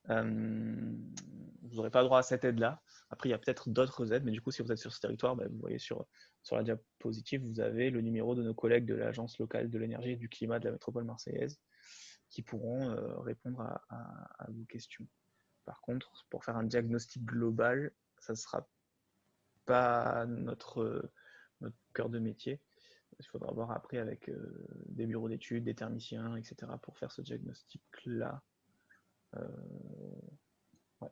[SPEAKER 1] vous vous n'aurez pas droit à cette aide-là. Après, il y a peut-être d'autres aides, mais du coup, si vous êtes sur ce territoire, vous voyez sur la diapositive, vous avez le numéro de nos collègues de l'Agence locale de l'énergie et du climat de la métropole marseillaise qui pourront répondre à vos questions. Par contre, pour faire un diagnostic global, ça ne sera pas notre cœur de métier. Il faudra voir après avec des bureaux d'études, des thermiciens, etc. pour faire ce diagnostic-là. Ouais.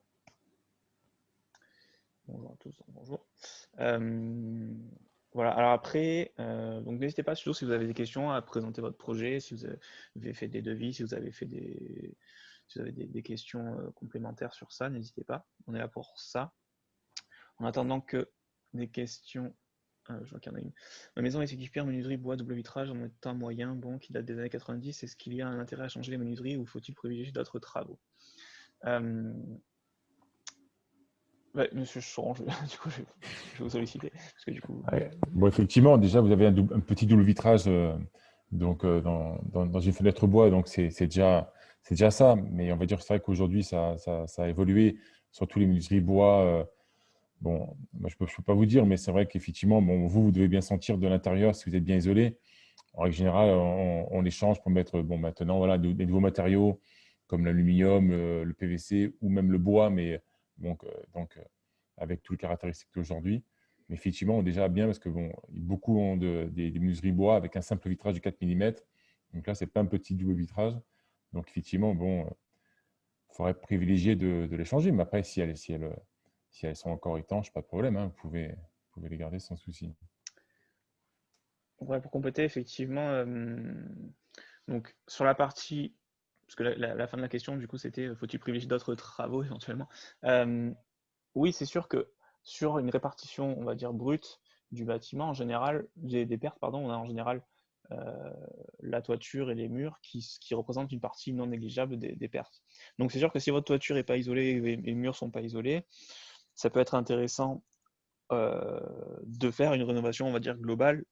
[SPEAKER 1] Bonjour à tous, bonjour. Voilà, alors après, donc n'hésitez pas, surtout si vous avez des questions, à présenter votre projet, si vous avez fait des devis, si vous avez fait des questions complémentaires sur ça, n'hésitez pas, on est là pour ça. En attendant que des questions, je vois qu'il y en a une. Ma maison est équipée en menuiserie bois double vitrage en état moyen, bon, qui date des années 90. Est-ce qu'il y a un intérêt à changer les menuiseries ou faut-il privilégier d'autres travaux? Ouais, monsieur Choron, du coup, je vais vous solliciter. Parce que, du coup...
[SPEAKER 2] Ouais. Bon, effectivement, déjà, vous avez un petit double vitrage donc, dans une fenêtre bois, donc c'est déjà ça. Mais on va dire que c'est vrai qu'aujourd'hui, ça a évolué, surtout les menuiseries bois. Bon, moi, je peux pas vous dire, mais c'est vrai qu'effectivement, bon, vous devez bien sentir de l'intérieur si vous êtes bien isolé. En règle générale, on les change pour mettre maintenant voilà, des nouveaux matériaux comme l'aluminium, le PVC ou même le bois, mais donc avec toutes les caractéristiques d'aujourd'hui. Mais effectivement, déjà bien parce que beaucoup ont des menuiseries bois avec un simple vitrage de 4 mm. Donc là, ce n'est pas un petit double vitrage. Donc effectivement, il faudrait privilégier de les changer. Mais après, si elles sont encore étanches, pas de problème, hein, vous pouvez les garder sans souci.
[SPEAKER 1] Ouais, pour compléter, effectivement, donc sur la partie, parce que la fin de la question, du coup, c'était faut-il privilégier d'autres travaux éventuellement? Oui, c'est sûr que sur une répartition, on va dire, brute du bâtiment, en général, des pertes, pardon, on a en général la toiture et les murs qui représentent une partie non négligeable des pertes. Donc c'est sûr que si votre toiture n'est pas isolée et les murs ne sont pas isolés, ça peut être intéressant de faire une rénovation, on va dire, globale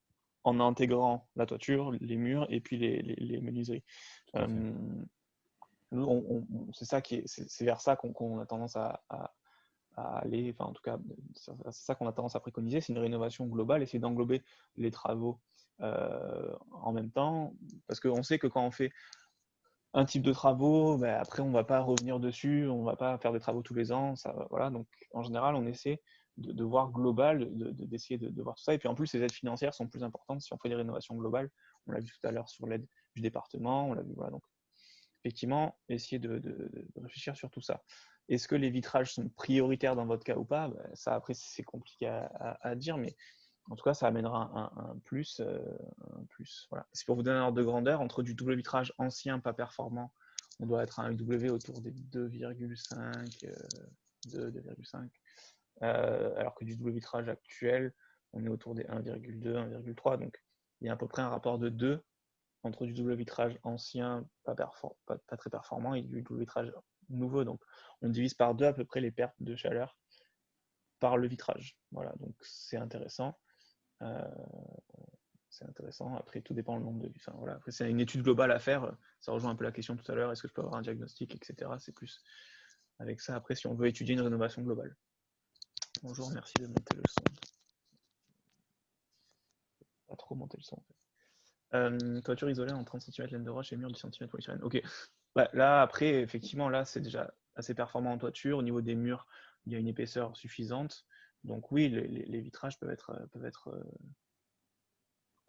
[SPEAKER 1] en intégrant la toiture, les murs et puis les menuiseries. C'est ça c'est vers ça qu'on a tendance à aller, enfin en tout cas, c'est ça qu'on a tendance à préconiser, c'est une rénovation globale, essayer d'englober les travaux en même temps, parce qu'on sait que quand on fait un type de travaux, ben, après on ne va pas revenir dessus, on ne va pas faire des travaux tous les ans, ça, voilà, donc en général on essaie de voir global, d'essayer de voir tout ça, et puis en plus les aides financières sont plus importantes si on fait des rénovations globales, on l'a vu tout à l'heure sur l'aide du département, on l'a vu, voilà, donc effectivement, essayer de réfléchir sur tout ça. Est-ce que les vitrages sont prioritaires dans votre cas ou pas? Ça, après, c'est compliqué à dire, mais en tout cas, ça amènera un plus. Voilà. C'est pour vous donner un ordre de grandeur, entre du double vitrage ancien, pas performant, on doit être à un UW autour des 2,5, 2,5. Alors que du double vitrage actuel, on est autour des 1,2, 1,3. Donc, il y a à peu près un rapport de 2 entre du double vitrage ancien, pas très performant, et du double vitrage nouveau. Donc, on divise par 2 à peu près les pertes de chaleur par le vitrage. Voilà, donc c'est intéressant. Après, tout dépend le nombre de... Enfin, voilà. Après, c'est une étude globale à faire. Ça rejoint un peu la question tout à l'heure. Est-ce que je peux avoir un diagnostic, etc. C'est plus avec ça. Après, si on veut étudier une rénovation globale. Bonjour, merci de monter le son. Pas trop monter le son, en fait. Toiture isolée en 30 cm laine de roche et mur 10 cm polystyrène. Ok. Bah, là, après, effectivement, là, c'est déjà assez performant en toiture. Au niveau des murs, il y a une épaisseur suffisante. Donc oui, les vitrages peuvent être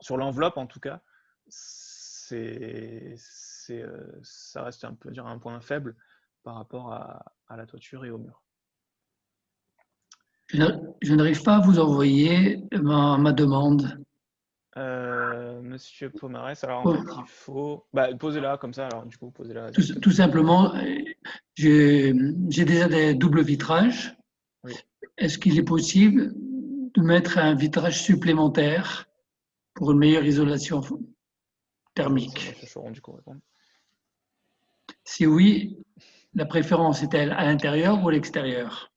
[SPEAKER 1] sur l'enveloppe, en tout cas, ça reste un point faible par rapport à la toiture et au mur.
[SPEAKER 3] Je n'arrive pas à vous envoyer ma demande.
[SPEAKER 1] Monsieur Pomarès, alors en fait, il faut... posez-la comme ça, alors du coup, posez-la.
[SPEAKER 3] Tout simplement, j'ai déjà des doubles vitrages.
[SPEAKER 1] Oui.
[SPEAKER 3] Est-ce qu'il est possible de mettre un vitrage supplémentaire pour une meilleure isolation thermique?
[SPEAKER 1] Monsieur Choron, du coup, répondre.
[SPEAKER 3] Si oui, la préférence est-elle à l'intérieur ou à l'extérieur?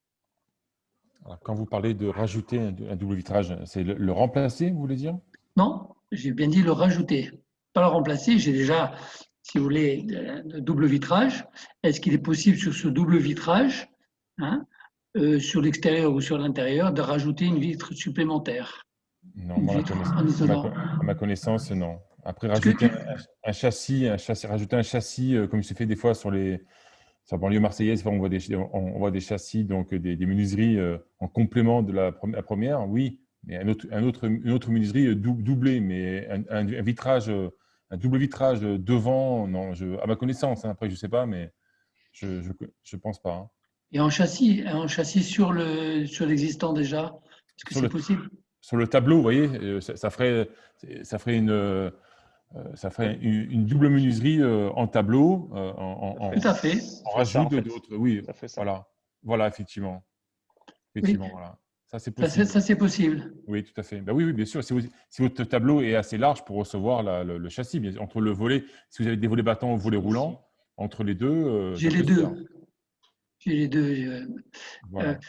[SPEAKER 2] Alors, quand vous parlez de rajouter un double vitrage, c'est le remplacer, vous voulez dire?
[SPEAKER 3] Non, j'ai bien dit le rajouter. Pas le remplacer, j'ai déjà, si vous voulez, le double vitrage. Est-ce qu'il est possible sur ce double vitrage sur l'extérieur ou sur l'intérieur, de rajouter une vitre supplémentaire.
[SPEAKER 2] Non,
[SPEAKER 3] Une
[SPEAKER 2] moi,
[SPEAKER 3] vitre en isolant.
[SPEAKER 2] à ma connaissance, non. Après,
[SPEAKER 3] Parce que
[SPEAKER 2] rajouter rajouter un châssis, comme il se fait des fois sur la banlieue marseillaise, on voit des châssis, donc des menuiseries en complément de la première, oui, mais une autre menuiserie doublée, mais un vitrage, un double vitrage devant, non, à ma connaissance, hein, après, je ne sais pas, mais je pense pas. Hein.
[SPEAKER 3] et en châssis sur l'existant déjà, est-ce que
[SPEAKER 2] Sur
[SPEAKER 3] c'est
[SPEAKER 2] le,
[SPEAKER 3] possible?
[SPEAKER 2] sur le tableau, vous voyez, ça ferait une double menuiserie en tableau,
[SPEAKER 3] Tout à fait.
[SPEAKER 2] en
[SPEAKER 1] Ça fait ça,
[SPEAKER 2] rajout
[SPEAKER 1] en fait.
[SPEAKER 2] d'autres. Oui,
[SPEAKER 1] Ça fait ça.
[SPEAKER 2] voilà. Voilà, effectivement.
[SPEAKER 3] Oui,
[SPEAKER 2] Effectivement, voilà. Ça, c'est
[SPEAKER 3] ça
[SPEAKER 2] possible.
[SPEAKER 3] c'est possible.
[SPEAKER 2] Oui, tout à fait. Ben oui, oui, bien sûr. Si votre tableau est assez large pour recevoir le châssis, entre le volet, si vous avez des volets battants ou volets roulants, entre les deux,
[SPEAKER 3] J'ai
[SPEAKER 2] ça
[SPEAKER 3] les
[SPEAKER 2] peut se faire.
[SPEAKER 3] deux. J'ai les deux.
[SPEAKER 2] Voilà.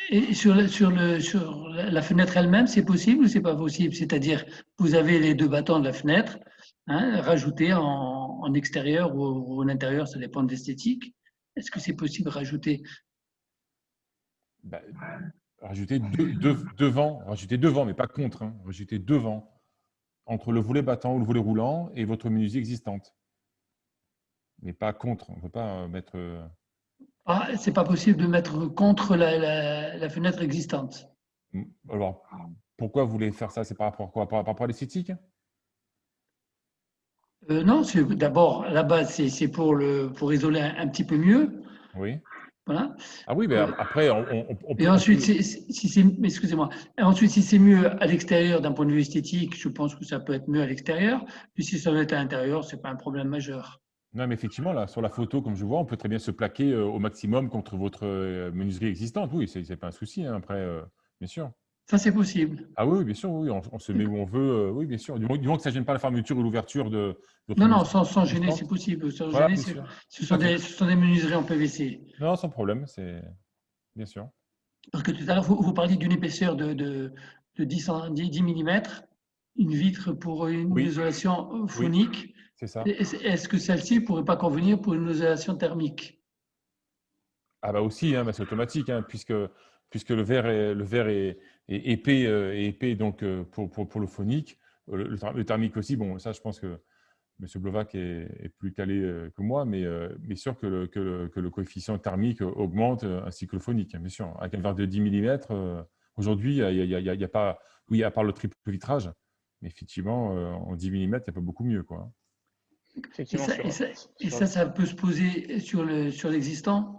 [SPEAKER 3] Et sur la fenêtre elle-même, c'est possible ou c'est pas possible? C'est-à-dire, vous avez les deux battants de la fenêtre, hein, rajoutés en extérieur ou en intérieur, ça dépend de l'esthétique. Est-ce que c'est possible de rajouter?
[SPEAKER 2] Ben, rajouter devant, mais pas contre. Hein. Rajouter devant, entre le volet battant ou le volet roulant et votre menuiserie existante. Mais pas contre. On ne peut pas mettre.
[SPEAKER 3] Ah, c'est pas possible de mettre contre la fenêtre existante.
[SPEAKER 2] Alors, pourquoi vous voulez faire ça? C'est par rapport à quoi? Par rapport à l'esthétique?
[SPEAKER 3] Non, d'abord, à la base, c'est pour isoler un petit peu mieux.
[SPEAKER 2] Oui.
[SPEAKER 3] Voilà.
[SPEAKER 2] Ah oui, mais après,
[SPEAKER 3] Et ensuite, excusez-moi. Et ensuite, si c'est mieux à l'extérieur d'un point de vue esthétique, je pense que ça peut être mieux à l'extérieur. Puis si ça veut être à l'intérieur, c'est pas un problème majeur.
[SPEAKER 2] Non, mais effectivement, là, sur la photo, comme je vois, on peut très bien se plaquer au maximum contre votre menuiserie existante. Oui, c'est pas un souci, hein, après, bien sûr.
[SPEAKER 3] Ça, c'est possible.
[SPEAKER 2] Ah oui, oui, bien sûr, oui, on se met où on veut. Oui, bien sûr. Du moment que ça ne gêne pas la fermeture ou l'ouverture de votre
[SPEAKER 3] Non, non,
[SPEAKER 2] menuiserie
[SPEAKER 3] sans gêner, c'est
[SPEAKER 2] existante.
[SPEAKER 3] possible. Sans
[SPEAKER 2] Voilà,
[SPEAKER 3] gêner,
[SPEAKER 2] bien sûr.
[SPEAKER 3] ce
[SPEAKER 2] Tout à fait.
[SPEAKER 3] sont des menuiseries en PVC.
[SPEAKER 2] Non, sans problème, c'est bien sûr.
[SPEAKER 3] Parce que tout à l'heure, vous parliez d'une épaisseur de 10 mm, une vitre pour une
[SPEAKER 2] Oui,
[SPEAKER 3] isolation
[SPEAKER 2] oui,
[SPEAKER 3] phonique.
[SPEAKER 2] c'est ça.
[SPEAKER 3] Est-ce que celle-ci ne pourrait pas convenir pour une isolation thermique?
[SPEAKER 2] Ah bah aussi, hein, bah c'est automatique, hein, puisque le verre est épais, donc, pour le phonique. Le thermique aussi, bon, ça, je pense que M. Blovac est plus calé que moi, mais sûr que le coefficient thermique augmente ainsi que le phonique, hein, bien sûr. Avec un verre de 10 mm, aujourd'hui, il y a pas, oui, à part le triple vitrage, mais effectivement, en 10 mm, il n'y a pas beaucoup mieux, quoi.
[SPEAKER 3] Et
[SPEAKER 1] Effectivement,
[SPEAKER 3] ça, ça peut se poser sur l'existant?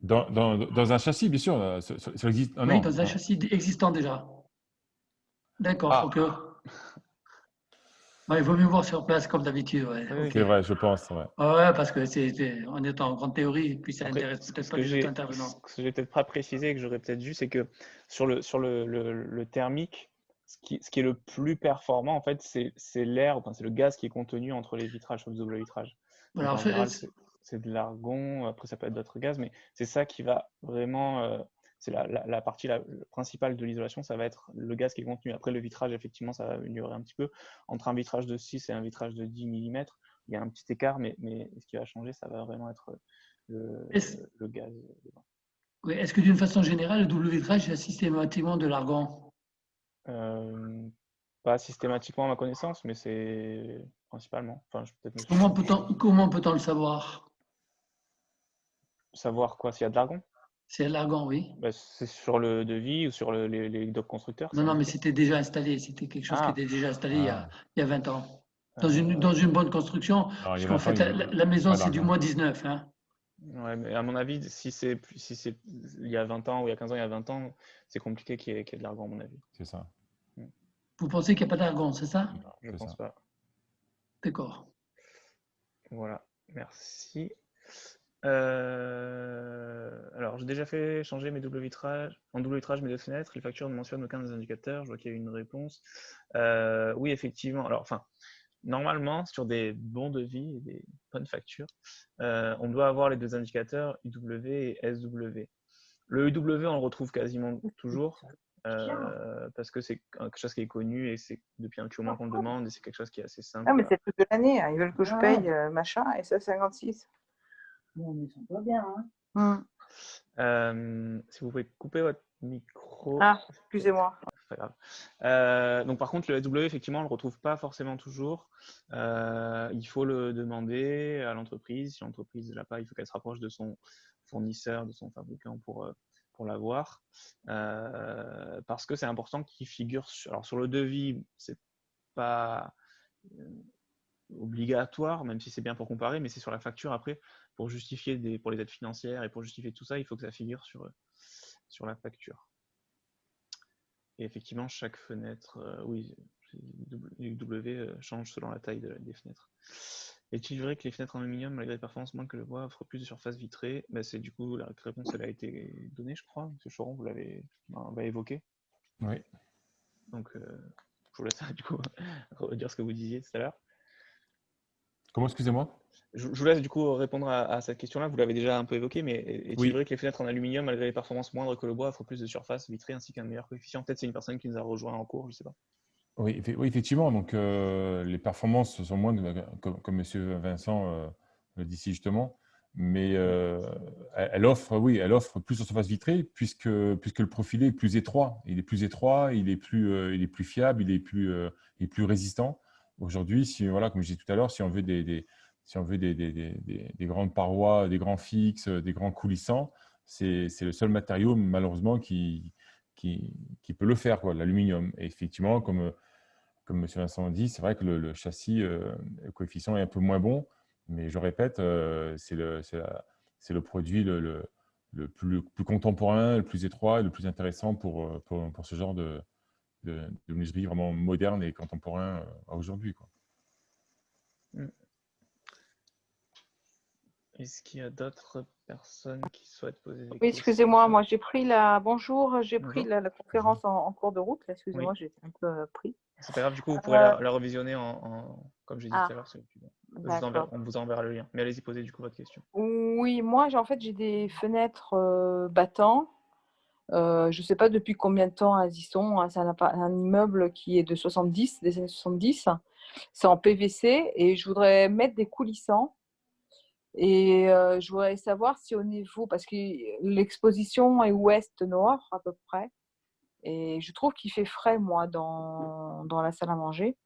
[SPEAKER 2] Dans un châssis, bien sûr, ça existe. Ah
[SPEAKER 3] Oui,
[SPEAKER 2] non,
[SPEAKER 3] dans un châssis existant déjà. D'accord, ok.
[SPEAKER 2] ah,
[SPEAKER 3] Ouais, il vaut mieux voir sur place comme d'habitude, ouais,
[SPEAKER 1] oui, oui.
[SPEAKER 3] ok.
[SPEAKER 2] c'est vrai, je pense, ouais.
[SPEAKER 3] Ouais, parce que on est en grande théorie, puis ça
[SPEAKER 1] Après,
[SPEAKER 3] intéresse peut-être
[SPEAKER 1] ce
[SPEAKER 3] pas
[SPEAKER 1] que
[SPEAKER 3] les autres
[SPEAKER 1] ce
[SPEAKER 3] intervenants.
[SPEAKER 1] que j'ai peut-être pas précisé et que j'aurais peut-être dû, c'est que sur le thermique, ce qui est le plus performant, en fait, c'est l'air, enfin, c'est le gaz qui est contenu entre les vitrages, sur le double vitrage. Donc
[SPEAKER 3] Voilà, en
[SPEAKER 1] en
[SPEAKER 3] fait,
[SPEAKER 1] général, c'est de l'argon, après ça peut être d'autres gaz, mais c'est ça qui va vraiment, c'est la partie principale de l'isolation, ça va être le gaz qui est contenu. Après le vitrage, effectivement, ça va améliorer un petit peu. Entre un vitrage de 6 et un vitrage de 10 mm, il y a un petit écart, mais ce qui va changer, ça va vraiment être
[SPEAKER 3] est-ce
[SPEAKER 1] le gaz.
[SPEAKER 3] oui, est-ce que d'une façon générale, le double vitrage, il y a systématiquement de l'argon?
[SPEAKER 1] Euh, Pas systématiquement à ma connaissance, mais c'est principalement. Enfin, je peut-être me suis trompé.
[SPEAKER 3] Comment peut-on le savoir?
[SPEAKER 1] Savoir quoi, s'il y a de l'argon?
[SPEAKER 3] C'est l'argon, oui.
[SPEAKER 1] Bah, c'est sur le devis ou sur les docs constructeurs,
[SPEAKER 3] Non,
[SPEAKER 1] c'est
[SPEAKER 3] non, mais
[SPEAKER 1] indiqué.
[SPEAKER 3] c'était déjà installé. C'était quelque chose qui
[SPEAKER 1] Ah,
[SPEAKER 3] était déjà installé
[SPEAKER 2] Ah,
[SPEAKER 3] il y a 20 ans. Dans
[SPEAKER 1] euh,
[SPEAKER 3] une bonne construction,
[SPEAKER 2] alors, il y a
[SPEAKER 3] puisqu'en
[SPEAKER 2] 20 ans,
[SPEAKER 3] fait,
[SPEAKER 2] il n'y
[SPEAKER 3] la
[SPEAKER 2] avait
[SPEAKER 3] maison,
[SPEAKER 2] pas
[SPEAKER 3] c'est du
[SPEAKER 2] d'argent.
[SPEAKER 3] moins 19, hein.
[SPEAKER 1] ouais, mais à mon avis, si c'est il y a 20 ans ou il y a 15 ans, il y a 20 ans, c'est compliqué qu'il y ait de l'argon, à mon avis.
[SPEAKER 2] C'est ça.
[SPEAKER 1] Hmm,
[SPEAKER 3] Vous pensez qu'il n'y a pas d'argon, c'est ça?
[SPEAKER 2] Non,
[SPEAKER 1] je
[SPEAKER 2] c'est
[SPEAKER 1] pense
[SPEAKER 2] ça.
[SPEAKER 1] pas.
[SPEAKER 3] D'accord.
[SPEAKER 1] Voilà, merci. Alors, j'ai déjà fait changer mes doubles vitrages, en double vitrage mes deux fenêtres. Les factures ne mentionnent aucun des indicateurs. Je vois qu'il y a eu une réponse. Oui, effectivement. Alors, enfin, normalement, sur des bons devis et des bonnes factures, on doit avoir les deux indicateurs UW et SW. Le UW, on le retrouve quasiment toujours parce que c'est quelque chose qui est connu et c'est depuis un petit moment qu'on le demande et c'est quelque chose qui est assez
[SPEAKER 4] Ah, mais
[SPEAKER 1] simple.
[SPEAKER 4] c'est le truc de l'année, hein. Ils veulent que je paye machin et ça 56.
[SPEAKER 5] Bon, mais ils sont pas bien, hein.
[SPEAKER 1] Si vous pouvez couper votre micro.
[SPEAKER 4] Ah, excusez-moi.
[SPEAKER 1] C'est pas grave. Donc par contre, le SW, effectivement, on ne le retrouve pas forcément toujours. Il faut le demander à l'entreprise. Si l'entreprise ne l'a pas, il faut qu'elle se rapproche de son fournisseur, de son fabricant pour l'avoir. Parce que c'est important qu'il figure alors sur le devis, c'est pas obligatoire, même si c'est bien pour comparer, mais c'est sur la facture après, pour justifier pour les aides financières et pour justifier tout ça, il faut que ça figure sur la facture. Et effectivement, chaque fenêtre, oui, les W change selon la taille des fenêtres. Est-il vrai que les fenêtres en aluminium, malgré les performances moins que le bois, offrent plus de surface vitrée? C'est du coup, la réponse elle a été donnée, je crois. Monsieur Choron, vous l'avez évoqué.
[SPEAKER 2] Oui.
[SPEAKER 1] Donc, je vous laisse du coup redire ce que vous disiez tout à l'heure.
[SPEAKER 2] Comment, excusez-moi?
[SPEAKER 1] Je vous laisse du coup répondre à cette question-là. Vous l'avez déjà un peu évoqué, mais est-il vrai que les fenêtres en aluminium, malgré les performances moindres que le bois, offrent plus de surface vitrée ainsi qu'un meilleur coefficient? Peut-être c'est une personne qui nous a rejoint en cours, je ne sais pas.
[SPEAKER 2] Oui, effectivement. Donc, les performances sont moindres, comme M. Vincent le dit si justement, mais elle offre plus de surface vitrée puisque le profilé est plus étroit. Il est plus étroit, il est plus fiable, il est plus résistant. Aujourd'hui, comme je disais tout à l'heure, si on veut des grandes parois, des grands fixes, des grands coulissants, c'est le seul matériau malheureusement qui peut le faire, l'aluminium. Et effectivement, comme M. Vincent dit, c'est vrai que le châssis, le coefficient est un peu moins bon, mais je répète, c'est le produit le plus contemporain, le plus étroit et le plus intéressant pour ce genre de menuiserie vraiment moderne et contemporain aujourd'hui.
[SPEAKER 1] Est-ce qu'il y a d'autres personnes qui souhaitent poser des questions?
[SPEAKER 4] Oui, excusez-moi, moi j'ai pris
[SPEAKER 1] Bonjour.
[SPEAKER 4] pris la conférence en cours de route. Excusez-moi, j'ai un peu pris.
[SPEAKER 1] C'est pas grave, du coup, vous pourrez la revisionner comme j'ai dit tout à l'heure. On vous enverra le lien. Mais allez-y, posez du coup votre question.
[SPEAKER 4] Oui, moi j'ai des fenêtres battants. Je ne sais pas depuis combien de temps elles y sont. C'est un immeuble qui est des années 70. C'est en PVC et je voudrais mettre des coulissants. Et je voudrais savoir si au niveau, parce que l'exposition est ouest-nord à peu près, et je trouve qu'il fait frais, moi, dans la salle à manger.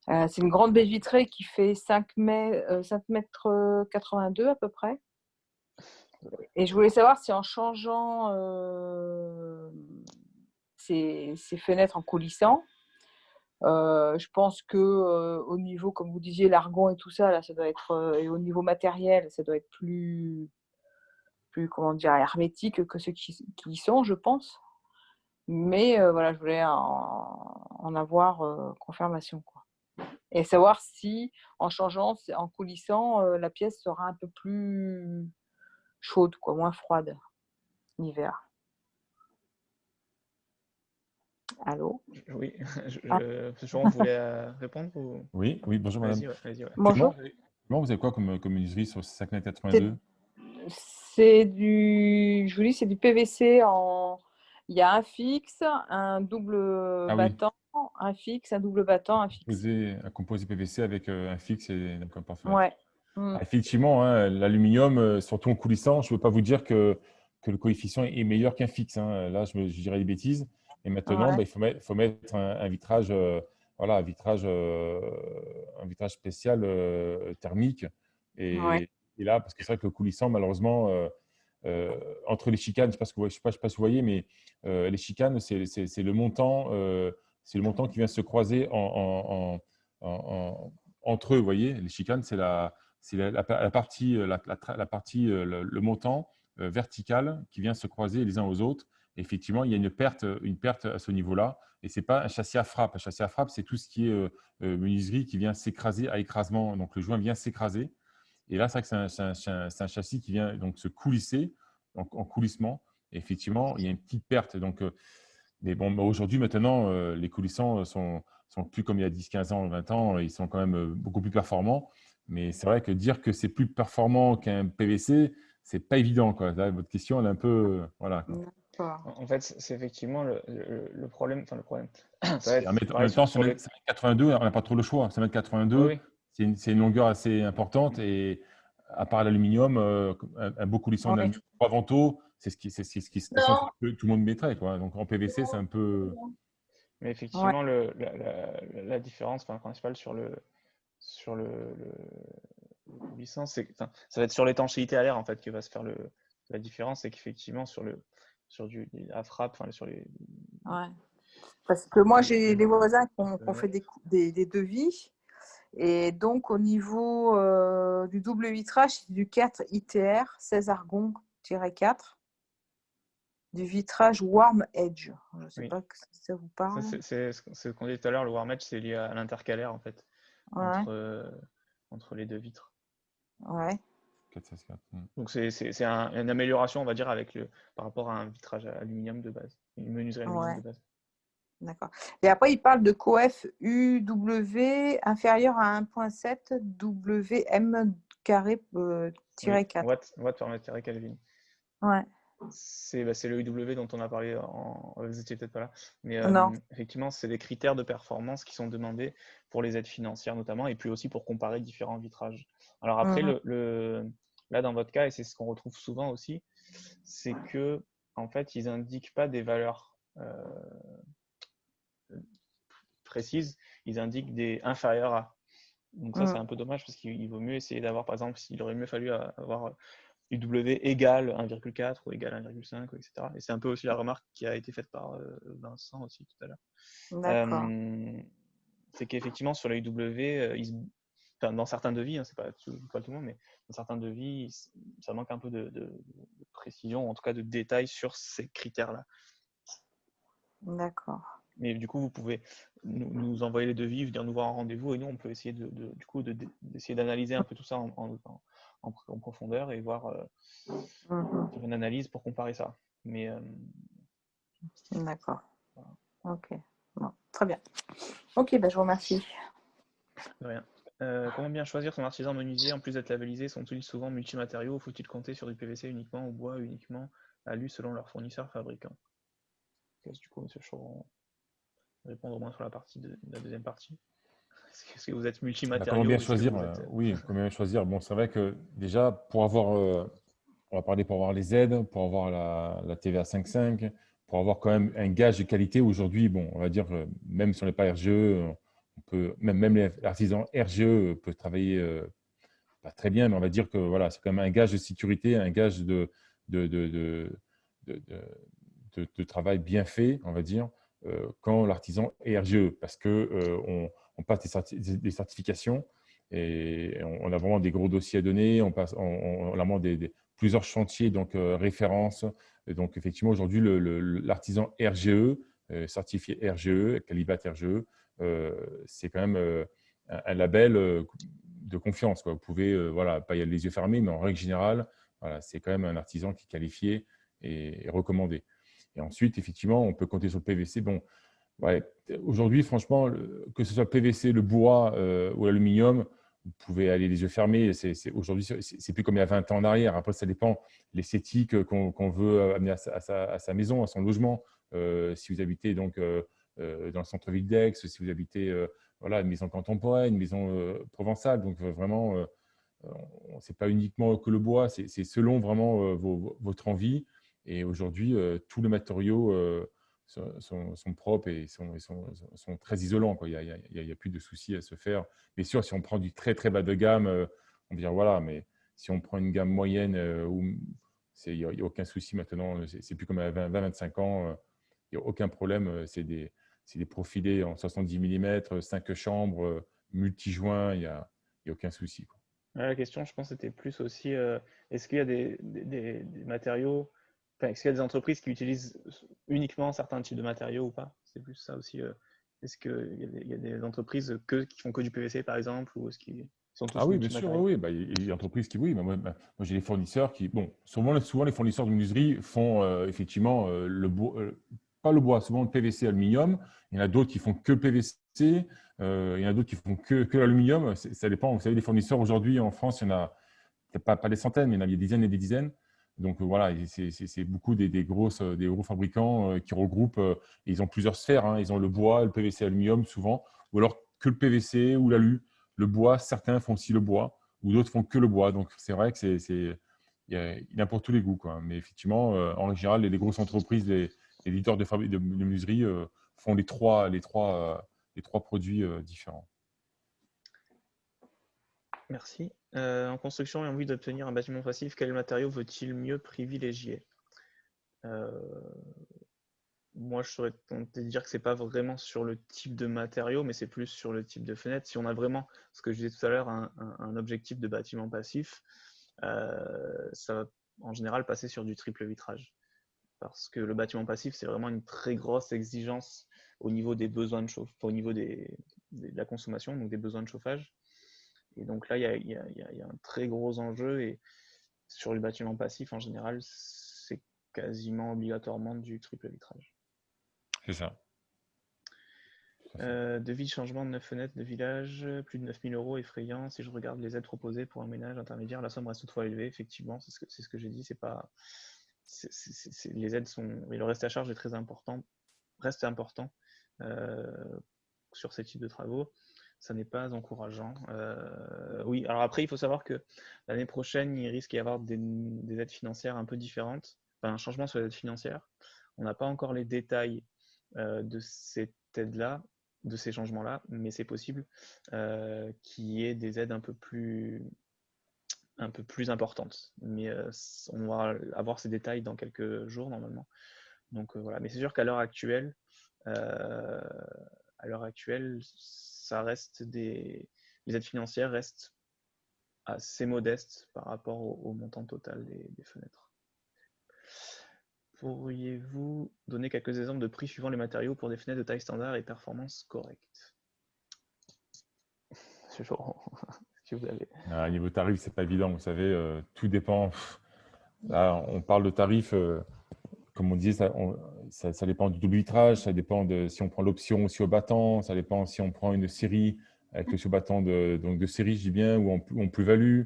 [SPEAKER 4] C'est une grande baie vitrée qui fait 5 mètres 82 à peu près. Et je voulais savoir si en changeant ces fenêtres en coulissant, je pense que au niveau, comme vous disiez, l'argon et tout ça, là, ça doit être, et au niveau matériel, ça doit être plus comment dire, hermétique que ceux qui y sont, je pense. Mais voilà, je voulais en avoir confirmation, quoi. Et savoir si, en changeant, en coulissant, la pièce sera un peu plus chaude, quoi, moins froide l'hiver. Allô?
[SPEAKER 1] Oui, vous voulez répondre ou...
[SPEAKER 2] Oui, bonjour madame.
[SPEAKER 1] Vas-y, ouais.
[SPEAKER 4] Bonjour.
[SPEAKER 2] Vous avez quoi comme menuiserie sur 5,82 m?
[SPEAKER 4] C'est du PVC il y a un fixe, un double battant, un fixe, un double battant, un fixe.
[SPEAKER 2] Un composé PVC avec un fixe et d'accord, parfait.
[SPEAKER 4] Ouais.
[SPEAKER 2] Effectivement, hein, l'aluminium, surtout en coulissant, je ne veux pas vous dire que le coefficient est meilleur qu'un fixe. Hein. Là, je dirais des bêtises. Et maintenant, il faut mettre un vitrage, un vitrage spécial thermique. Et là, parce que c'est vrai que le coulissant, malheureusement, entre les chicanes, je ne sais pas si vous voyez, mais les chicanes, c'est le montant qui vient se croiser entre eux. Vous voyez, les chicanes, c'est la partie, le montant vertical qui vient se croiser les uns aux autres. Et effectivement, il y a une perte à ce niveau-là. Et ce n'est pas un châssis à frappe. Un châssis à frappe, c'est tout ce qui est menuiserie qui vient s'écraser à écrasement. Donc, le joint vient s'écraser. Et là, c'est vrai que c'est un châssis qui vient donc se coulisser, donc en coulissement. Et effectivement, il y a une petite perte. Donc, mais bon, aujourd'hui, maintenant, les coulissants sont plus comme il y a 10, 15 ans, 20 ans. Ils sont quand même beaucoup plus performants. Mais c'est vrai que dire que c'est plus performant qu'un PVC, c'est pas évident, quoi. Là, votre question, elle est un peu… voilà, quoi.
[SPEAKER 1] En fait, c'est effectivement le problème. Enfin, le problème.
[SPEAKER 2] En même temps, 5,82 m, on n'a pas trop le choix. 5,82 m, c'est une longueur assez importante. Et à part l'aluminium, un beau coulissant
[SPEAKER 4] Oui.
[SPEAKER 2] d'aluminium 3 vantaux, c'est ce qui de toute façon, que tout le monde mettrait, quoi. Donc en PVC, c'est un peu…
[SPEAKER 1] Mais
[SPEAKER 4] Ouais.
[SPEAKER 1] effectivement, la différence principale sur le coulissant, c'est que ça va être sur l'étanchéité à l'air en fait que va se faire la différence, c'est qu'effectivement sur la frappe, sur les…
[SPEAKER 4] Ouais. Parce que moi, j'ai des voisins qui ont fait des devis. Et donc, au niveau du double vitrage, c'est du 4 ITR 16 argon-4, du vitrage Warm Edge. Je ne sais pas si ça vous parle.
[SPEAKER 1] C'est ce qu'on disait tout à l'heure, le warm edge, c'est lié à l'intercalaire en fait,
[SPEAKER 4] Ouais.
[SPEAKER 1] entre les deux vitres.
[SPEAKER 4] Ouais.
[SPEAKER 2] 4, 16, 4.
[SPEAKER 1] Donc c'est une amélioration, on va dire, par rapport à un vitrage aluminium de base, une menuiserie aluminium de base.
[SPEAKER 4] D'accord. Et après, il parle de coef UW inférieur à 1,7 WM carré -4.
[SPEAKER 1] Watt par mètre carré Kelvin.
[SPEAKER 4] Ouais.
[SPEAKER 1] C'est le UW dont on a parlé, vous n'étiez peut-être pas là, mais effectivement, c'est des critères de performance qui sont demandés pour les aides financières notamment, et puis aussi pour comparer différents vitrages. Alors après, là dans votre cas, et c'est ce qu'on retrouve souvent aussi, c'est que en fait, ils indiquent pas des valeurs précises, ils indiquent des inférieurs à. Donc ça, c'est un peu dommage parce qu'il vaut mieux essayer d'avoir, par exemple, il aurait mieux fallu avoir UW égale 1,4 ou égale 1,5, etc. Et c'est un peu aussi la remarque qui a été faite par Vincent aussi tout à l'heure.
[SPEAKER 4] D'accord.
[SPEAKER 1] C'est qu'effectivement, sur la UW, dans certains devis, c'est pas tout le monde, mais dans certains devis, ça manque un peu de précision, en tout cas de détails sur ces critères-là.
[SPEAKER 4] D'accord.
[SPEAKER 1] Mais du coup, vous pouvez nous envoyer les devis, venir nous voir en rendez-vous, et nous, on peut essayer d'essayer d'analyser un peu tout ça en profondeur et voir faire une analyse pour comparer ça. Mais
[SPEAKER 4] d'accord. Voilà. Ok. Bon, très bien. Ok, je vous remercie.
[SPEAKER 1] De rien. Comment bien choisir son artisan menuisier en plus d'être labellisé? Sont-ils souvent multimatériaux ou faut-il compter sur du PVC uniquement ou bois uniquement alu selon leur fournisseur fabricant? Du coup, M. Choron, répondre au moins sur la deuxième partie. Est-ce que vous êtes multimatériaux?
[SPEAKER 2] Comment bien choisir? Oui, comment bien choisir? Bon, c'est vrai que déjà, pour avoir, on va parler pour avoir les aides, pour avoir la TVA 5.5, pour avoir quand même un gage de qualité. Aujourd'hui, bon, on va dire, même si on n'est pas RGE, on peut, même l'artisan RGE peut travailler pas très bien, mais on va dire que voilà, c'est quand même un gage de sécurité, un gage de travail bien fait, on va dire, quand l'artisan est RGE, parce qu'on passe des certifications et on a vraiment des gros dossiers à donner, on a vraiment plusieurs chantiers, donc références. Et donc, effectivement, aujourd'hui, l'artisan RGE, certifié RGE, Calibat RGE, c'est quand même un label de confiance, quoi. Vous pouvez voilà, pas y aller les yeux fermés, mais en règle générale, voilà, c'est quand même un artisan qui est qualifié et recommandé. Et ensuite, effectivement, on peut compter sur le PVC. Bon, ouais, aujourd'hui, franchement, que ce soit le PVC, le bois ou l'aluminium, vous pouvez aller les yeux fermés. Aujourd'hui, c'est plus comme il y a 20 ans en arrière. Après, ça dépend l'esthétique qu'on veut amener à sa maison, à son logement. Si vous habitez donc dans le centre-ville d'Aix, si vous habitez voilà, une maison contemporaine, une maison provençale. Donc, vraiment, ce n'est pas uniquement que le bois, c'est selon vraiment votre envie. Et aujourd'hui, tous les matériaux sont propres et sont très isolants, quoi. Il n'y a plus de soucis à se faire. Bien sûr, si on prend du très, très bas de gamme, on va dire voilà, mais si on prend une gamme moyenne, il n'y a aucun souci maintenant. C'est plus comme à 20-25 ans, il n'y a aucun problème. C'est des profilés en 70 mm, 5 chambres, multi-joints, il n'y a aucun souci, quoi.
[SPEAKER 1] La question, je pense, c'était plus aussi, est-ce qu'il y a des matériaux, est-ce qu'il y a des entreprises qui utilisent uniquement certains types de matériaux ou pas? C'est plus ça aussi. Est-ce qu'il y a des entreprises qui font que du PVC, par exemple, ou est-ce qu'ils sont tous
[SPEAKER 2] oui, bien sûr, oui. Il y a des entreprises qui, oui. Moi, j'ai des fournisseurs qui, bon, souvent les fournisseurs de menuiserie font effectivement pas le bois, souvent le PVC, aluminium. Il y en a d'autres qui font que PVC. Il y en a d'autres qui font que l'aluminium. Ça dépend. Vous savez, les fournisseurs aujourd'hui en France, il y en a pas des centaines, mais il y en a des dizaines et des dizaines. Donc voilà, c'est beaucoup des gros fabricants qui regroupent. Ils ont plusieurs sphères, hein. Ils ont le bois, le PVC, aluminium souvent, ou alors que le PVC ou l'alu. Le bois, certains font aussi le bois. ou d'autres font que le bois. Donc, c'est vrai que il y en a pour tous les goûts, quoi. Mais effectivement, en général, les grosses entreprises, les leaders de menuiserie font les trois produits différents.
[SPEAKER 1] Merci. En construction et en vue d'obtenir un bâtiment passif, quel matériau vaut-il mieux privilégier? Moi, je serais tenté de dire que c'est pas vraiment sur le type de matériau, mais c'est plus sur le type de fenêtre. Si on a vraiment, ce que je disais tout à l'heure, un objectif de bâtiment passif, ça va en général passer sur du triple vitrage. Parce que le bâtiment passif, c'est vraiment une très grosse exigence au niveau des besoins de chauffage, au niveau de la consommation, donc des besoins de chauffage. Et donc là, il y a un très gros enjeu. Et sur le bâtiment passif, en général, c'est quasiment obligatoirement du triple vitrage.
[SPEAKER 2] C'est ça.
[SPEAKER 1] Devis de changement de 9 fenêtres de village, plus de 9 000 € effrayant. Si je regarde les aides proposées pour un ménage intermédiaire, la somme reste toutefois élevée. Effectivement, c'est ce que j'ai dit. C'est pas, les aides sont, mais le reste à charge est très important, reste important sur ces types de travaux. Ça n'est pas encourageant. Oui, alors après, il faut savoir que l'année prochaine, il risque d'y avoir des aides financières un peu différentes, enfin, un changement sur les aides financières. On n'a pas encore les détails de cette aide-là, de ces changements-là, mais c'est possible qu'il y ait des aides un peu plus importantes. Mais on va avoir ces détails dans quelques jours normalement. Donc voilà. Mais c'est sûr qu'à l'heure actuelle, ça reste les aides financières restent assez modestes par rapport au montant total des fenêtres. Pourriez-vous donner quelques exemples de prix suivant les matériaux pour des fenêtres de taille standard et performance correcte? Monsieur Laurent, si vous avez.
[SPEAKER 2] Niveau tarif, c'est pas évident. Vous savez, tout dépend. Là, on parle de tarifs, comme on disait, ça dépend du double vitrage, ça dépend de si on prend l'option aussi au battant, ça dépend si on prend une série avec le sous-battant de série, je dis bien, ou en plus-value.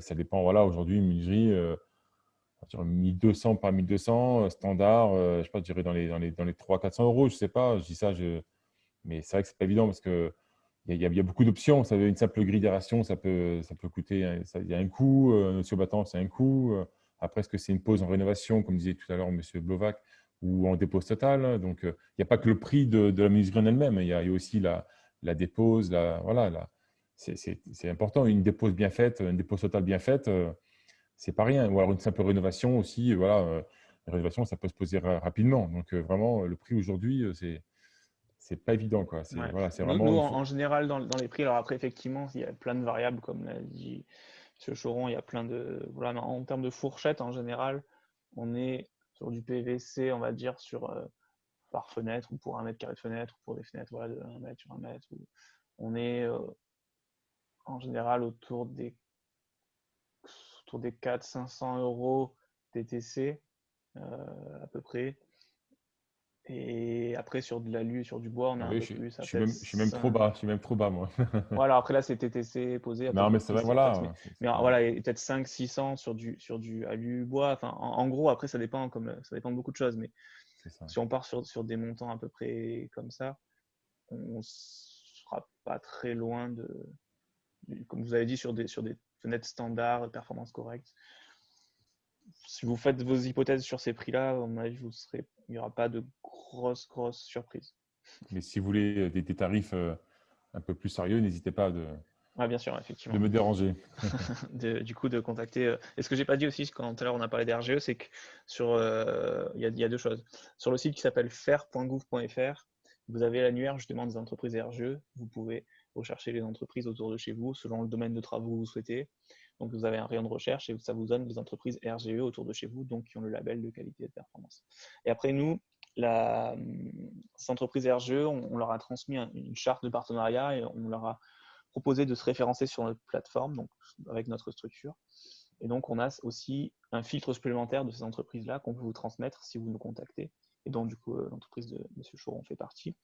[SPEAKER 2] Ça dépend, voilà, aujourd'hui, une menuiserie, 1200 par 1200, standard, je sais pas, je dirais dans les 300-400 €, je sais pas, je dis ça, mais c'est vrai que c'est pas évident parce que il y a beaucoup d'options. Ça veut une simple grille d'aération, ça peut coûter, il y a un coût, un surbattant, c'est un coût. Après, est-ce que c'est une pause en rénovation, comme disait tout à l'heure M. Blovac, ou en dépose totale? Donc, il n'y a pas que le prix de la menuiserie en elle-même, il y a aussi la dépose, voilà, c'est important. Une dépose bien faite, une dépose totale bien faite, c'est pas rien. Ou alors une simple rénovation aussi, voilà, la rénovation, ça peut se poser rapidement. Donc, vraiment, le prix aujourd'hui, c'est pas évident, quoi.
[SPEAKER 1] Ouais.
[SPEAKER 2] Voilà, c'est
[SPEAKER 1] Nous,
[SPEAKER 2] vraiment.
[SPEAKER 1] en général, dans les prix, alors après, effectivement, il y a plein de variables, comme l'a dit M. Choron, il y a plein de. Voilà, mais en termes de fourchette, en général, on est sur du PVC, on va dire, par fenêtre, ou pour 1 mètre carré de fenêtre, ou pour des fenêtres voilà, de 1 mètre sur 1 mètre. On est en général autour des 400-500 € TTC, à peu près. Et après, sur de l'alu, sur du bois, on est
[SPEAKER 2] Ah
[SPEAKER 1] un
[SPEAKER 2] oui,
[SPEAKER 1] peu plus.
[SPEAKER 2] je suis même trop bas. Je suis même trop bas, moi.
[SPEAKER 1] Voilà, après là, c'est TTC posé,
[SPEAKER 2] Non, mais
[SPEAKER 1] peut-être
[SPEAKER 2] c'est
[SPEAKER 1] plus
[SPEAKER 2] vrai,
[SPEAKER 1] en fait.
[SPEAKER 2] voilà.
[SPEAKER 1] Mais voilà, il y a peut-être 500-600 sur du alu bois. Enfin, en gros, après, ça dépend, ça dépend de beaucoup de choses. Mais
[SPEAKER 2] C'est ça.
[SPEAKER 1] si on part sur des montants à peu près comme ça, on sera pas très loin comme vous avez dit, sur des fenêtres standards, performance correcte. Si vous faites vos hypothèses sur ces prix-là, à mon avis, il n'y aura pas de grosses surprises.
[SPEAKER 2] Mais si vous voulez des tarifs un peu plus sérieux, n'hésitez pas
[SPEAKER 1] Ouais, bien sûr,
[SPEAKER 2] de
[SPEAKER 1] effectivement.
[SPEAKER 2] me déranger.
[SPEAKER 1] Du coup, de contacter. Et ce que j'ai pas dit aussi quand tout à l'heure on a parlé d'RGE, c'est que il y a deux choses. Sur le site qui s'appelle faire.gouv.fr, vous avez l'annuaire justement des entreprises RGE. Vous pouvez rechercher les entreprises autour de chez vous selon le domaine de travaux que vous souhaitez. Donc vous avez un rayon de recherche et ça vous donne les entreprises RGE autour de chez vous, donc qui ont le label de qualité et de performance. Et après nous, ces entreprises RGE, on leur a transmis une charte de partenariat et on leur a proposé de se référencer sur notre plateforme, donc avec notre structure. Et donc, on a aussi un filtre supplémentaire de ces entreprises-là qu'on peut vous transmettre si vous nous contactez. Et donc, du coup, l'entreprise de M. Choron fait partie.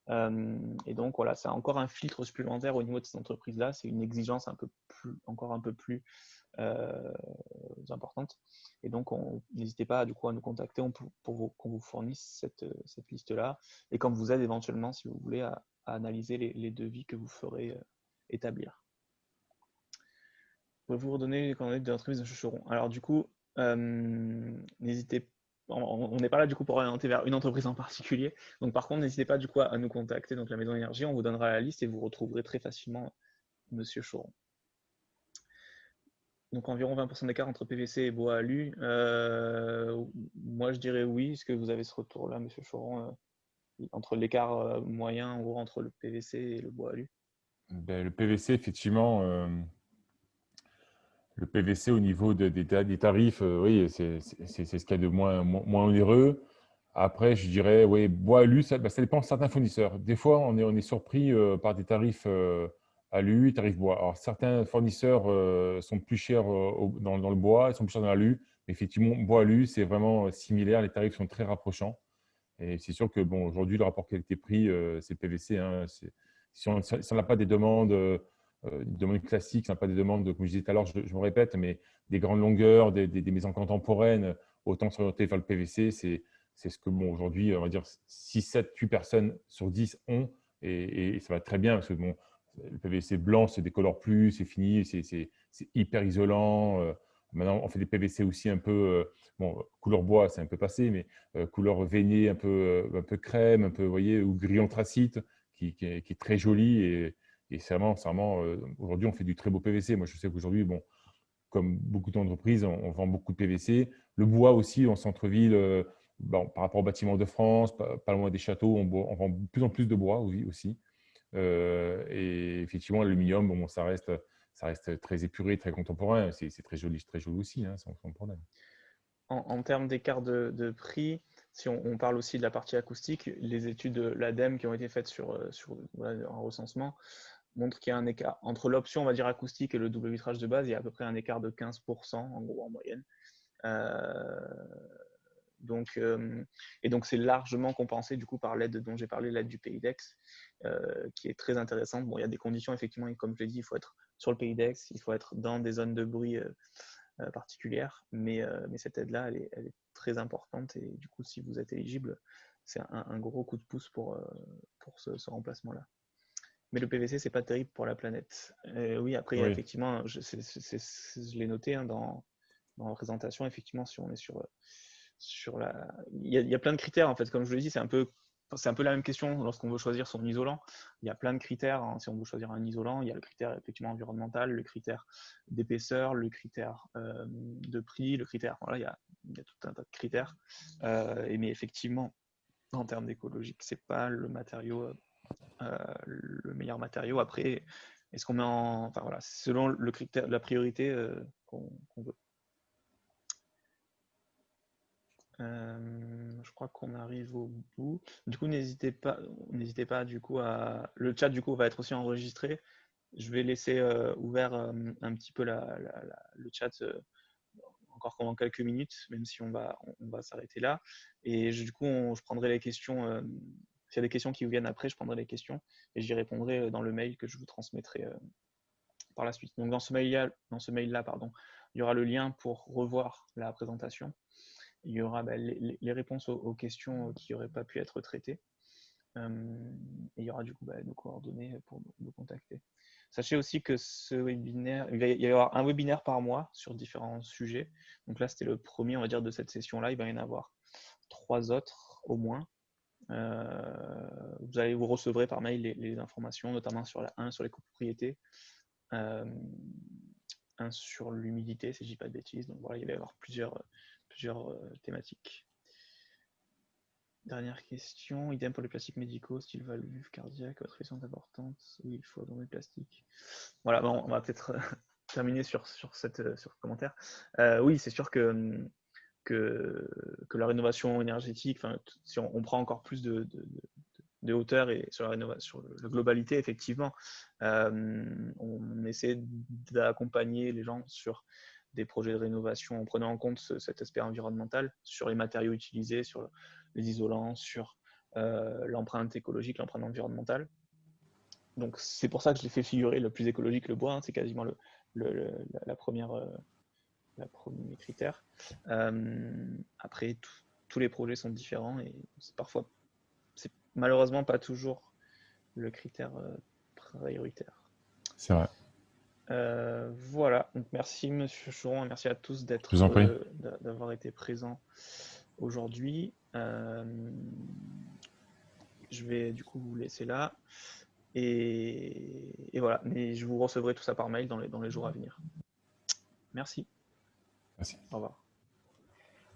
[SPEAKER 1] Et donc, voilà, c'est encore un filtre supplémentaire au niveau de ces entreprises-là. C'est une exigence encore un peu plus importante. Et donc, n'hésitez pas du coup à nous contacter pour qu'on vous fournisse cette liste-là. Et comme vous aide éventuellement, si vous voulez, à analyser les devis que vous ferez établir. Pouvez-vous redonner les coordonnées de l'entreprise de Chocheron? Alors du coup, n'hésitez on n'est pas là du coup pour orienter vers une entreprise en particulier. Donc par contre, n'hésitez pas du coup à nous contacter. Donc la Maison Énergie, on vous donnera la liste et vous retrouverez très facilement Monsieur Choron. Donc environ 20% d'écart entre PVC et bois alu. Moi je dirais oui. Est-ce que vous avez ce retour-là, Monsieur Choron, entre l'écart moyen ou entre le PVC et le bois alu?
[SPEAKER 2] Ben, le PVC, effectivement, le PVC au niveau des tarifs, oui, c'est ce qu'il y a de moins onéreux. Après, je dirais, oui, bois alu, ça dépend de certains fournisseurs. Des fois, on est surpris par des tarifs alu, tarifs bois. Alors, certains fournisseurs sont plus chers dans le bois, ils sont plus chers dans l'alu. Mais effectivement, bois alu, c'est vraiment similaire. Les tarifs sont très rapprochants. Et c'est sûr que, bon, aujourd'hui, le rapport qualité-prix, c'est le PVC, hein. Si on n'a pas des demandes, une demande classique, si on n'a pas des demandes, comme je disais tout à l'heure, je me répète, mais des grandes longueurs, des maisons contemporaines, autant s'orienter vers le PVC, c'est ce que, bon, aujourd'hui, on va dire 6, 7, 8 personnes sur 10 ont. Et ça va très bien parce que, bon, le PVC blanc se décolore plus, c'est fini, c'est hyper isolant. Maintenant, on fait des PVC aussi un peu, bon, couleur bois, c'est un peu passé, mais couleur veinée, un peu crème, un peu, vous voyez, ou gris anthracite, qui est très joli. Et c'est vraiment aujourd'hui, on fait du très beau PVC. Moi, je sais qu'aujourd'hui, bon, comme beaucoup d'entreprises, on vend beaucoup de PVC. Le bois aussi, en centre-ville, bon, par rapport aux bâtiments de France, pas loin des châteaux, on vend de plus en plus de bois aussi. Et effectivement, l'aluminium, bon, ça reste très épuré, très contemporain. C'est très joli aussi, hein, sans problème.
[SPEAKER 1] En termes d'écart de prix, si on parle aussi de la partie acoustique, les études de l'ADEME qui ont été faites sur voilà, un recensement montrent qu'il y a un écart entre l'option, on va dire, acoustique et le double vitrage de base, il y a à peu près un écart de 15% en gros en moyenne. Et donc c'est largement compensé du coup par l'aide dont j'ai parlé, l'aide du Pays d'Aix, qui est très intéressante. Bon, il y a des conditions effectivement, et comme je l'ai dit, il faut être sur le Pays d'Aix, il faut être dans des zones de bruit particulières, mais cette aide-là, elle est très importante et du coup, si vous êtes éligible, c'est un gros coup de pouce pour ce remplacement-là. Mais le PVC, c'est pas terrible pour la planète. Oui, après, il y a
[SPEAKER 2] Oui,
[SPEAKER 1] effectivement, je l'ai noté hein, dans la présentation, effectivement, si on est sur la. Il y a plein de critères, en fait, comme je l'ai dit, c'est un peu la même question lorsqu'on veut choisir son isolant. Il y a plein de critères. Hein, si on veut choisir un isolant, il y a le critère effectivement environnemental, le critère d'épaisseur, le critère de prix, le critère. Voilà, il y a tout un tas de critères. Mais effectivement, en termes d'écologique, c'est pas le matériau, le meilleur matériau. Après, est-ce qu'on met en. Enfin voilà, selon le critère, la priorité qu'on veut. Je crois qu'on arrive au bout. Du coup, n'hésitez pas du coup à. Le chat du coup va être aussi enregistré. Je vais laisser ouvert un petit peu le chat encore pendant quelques minutes, même si on va s'arrêter là. Et du coup, je prendrai les questions. S'il y a des questions qui vous viennent après, je prendrai les questions et j'y répondrai dans le mail que je vous transmettrai par la suite. Donc dans ce mail-là, pardon, il y aura le lien pour revoir la présentation. Il y aura les réponses aux questions qui n'auraient pas pu être traitées. Et il y aura du coup nos coordonnées pour nous contacter. Sachez aussi que ce webinaire, il va y avoir un webinaire par mois sur différents sujets. Donc là, c'était le premier, on va dire, de cette session-là. Il va y en avoir 3 autres au moins. Vous recevrez par mail les informations, notamment sur un sur les copropriétés, un sur l'humidité, si je ne dis pas de bêtises. Donc voilà, il va y avoir plusieurs thématiques. Dernière question, idem pour les plastiques médicaux, style valve cardiaque, votre question est importante. Oui, il faut abandonner le plastique. Voilà, bon, on va peut-être terminer sur ce commentaire. Oui, c'est sûr que la rénovation énergétique, si on prend encore plus de hauteur et sur la globalité, effectivement, on essaie d'accompagner les gens sur des projets de rénovation en prenant en compte cet aspect environnemental, sur les matériaux utilisés, sur les isolants, sur l'empreinte écologique, l'empreinte environnementale. Donc c'est pour ça que je l'ai fait figurer le plus écologique, le bois, hein, c'est quasiment la première premier critère. Après, tous les projets sont différents et c'est malheureusement pas toujours le critère prioritaire.
[SPEAKER 2] c'est vrai.
[SPEAKER 1] Voilà, donc merci Monsieur Choron et merci à tous
[SPEAKER 2] Je vous en prie.
[SPEAKER 1] d'avoir été présents aujourd'hui. Je vais du coup vous laisser là et voilà, mais je vous recevrai tout ça par mail dans les jours à venir. Merci.
[SPEAKER 2] Merci.
[SPEAKER 1] Au revoir.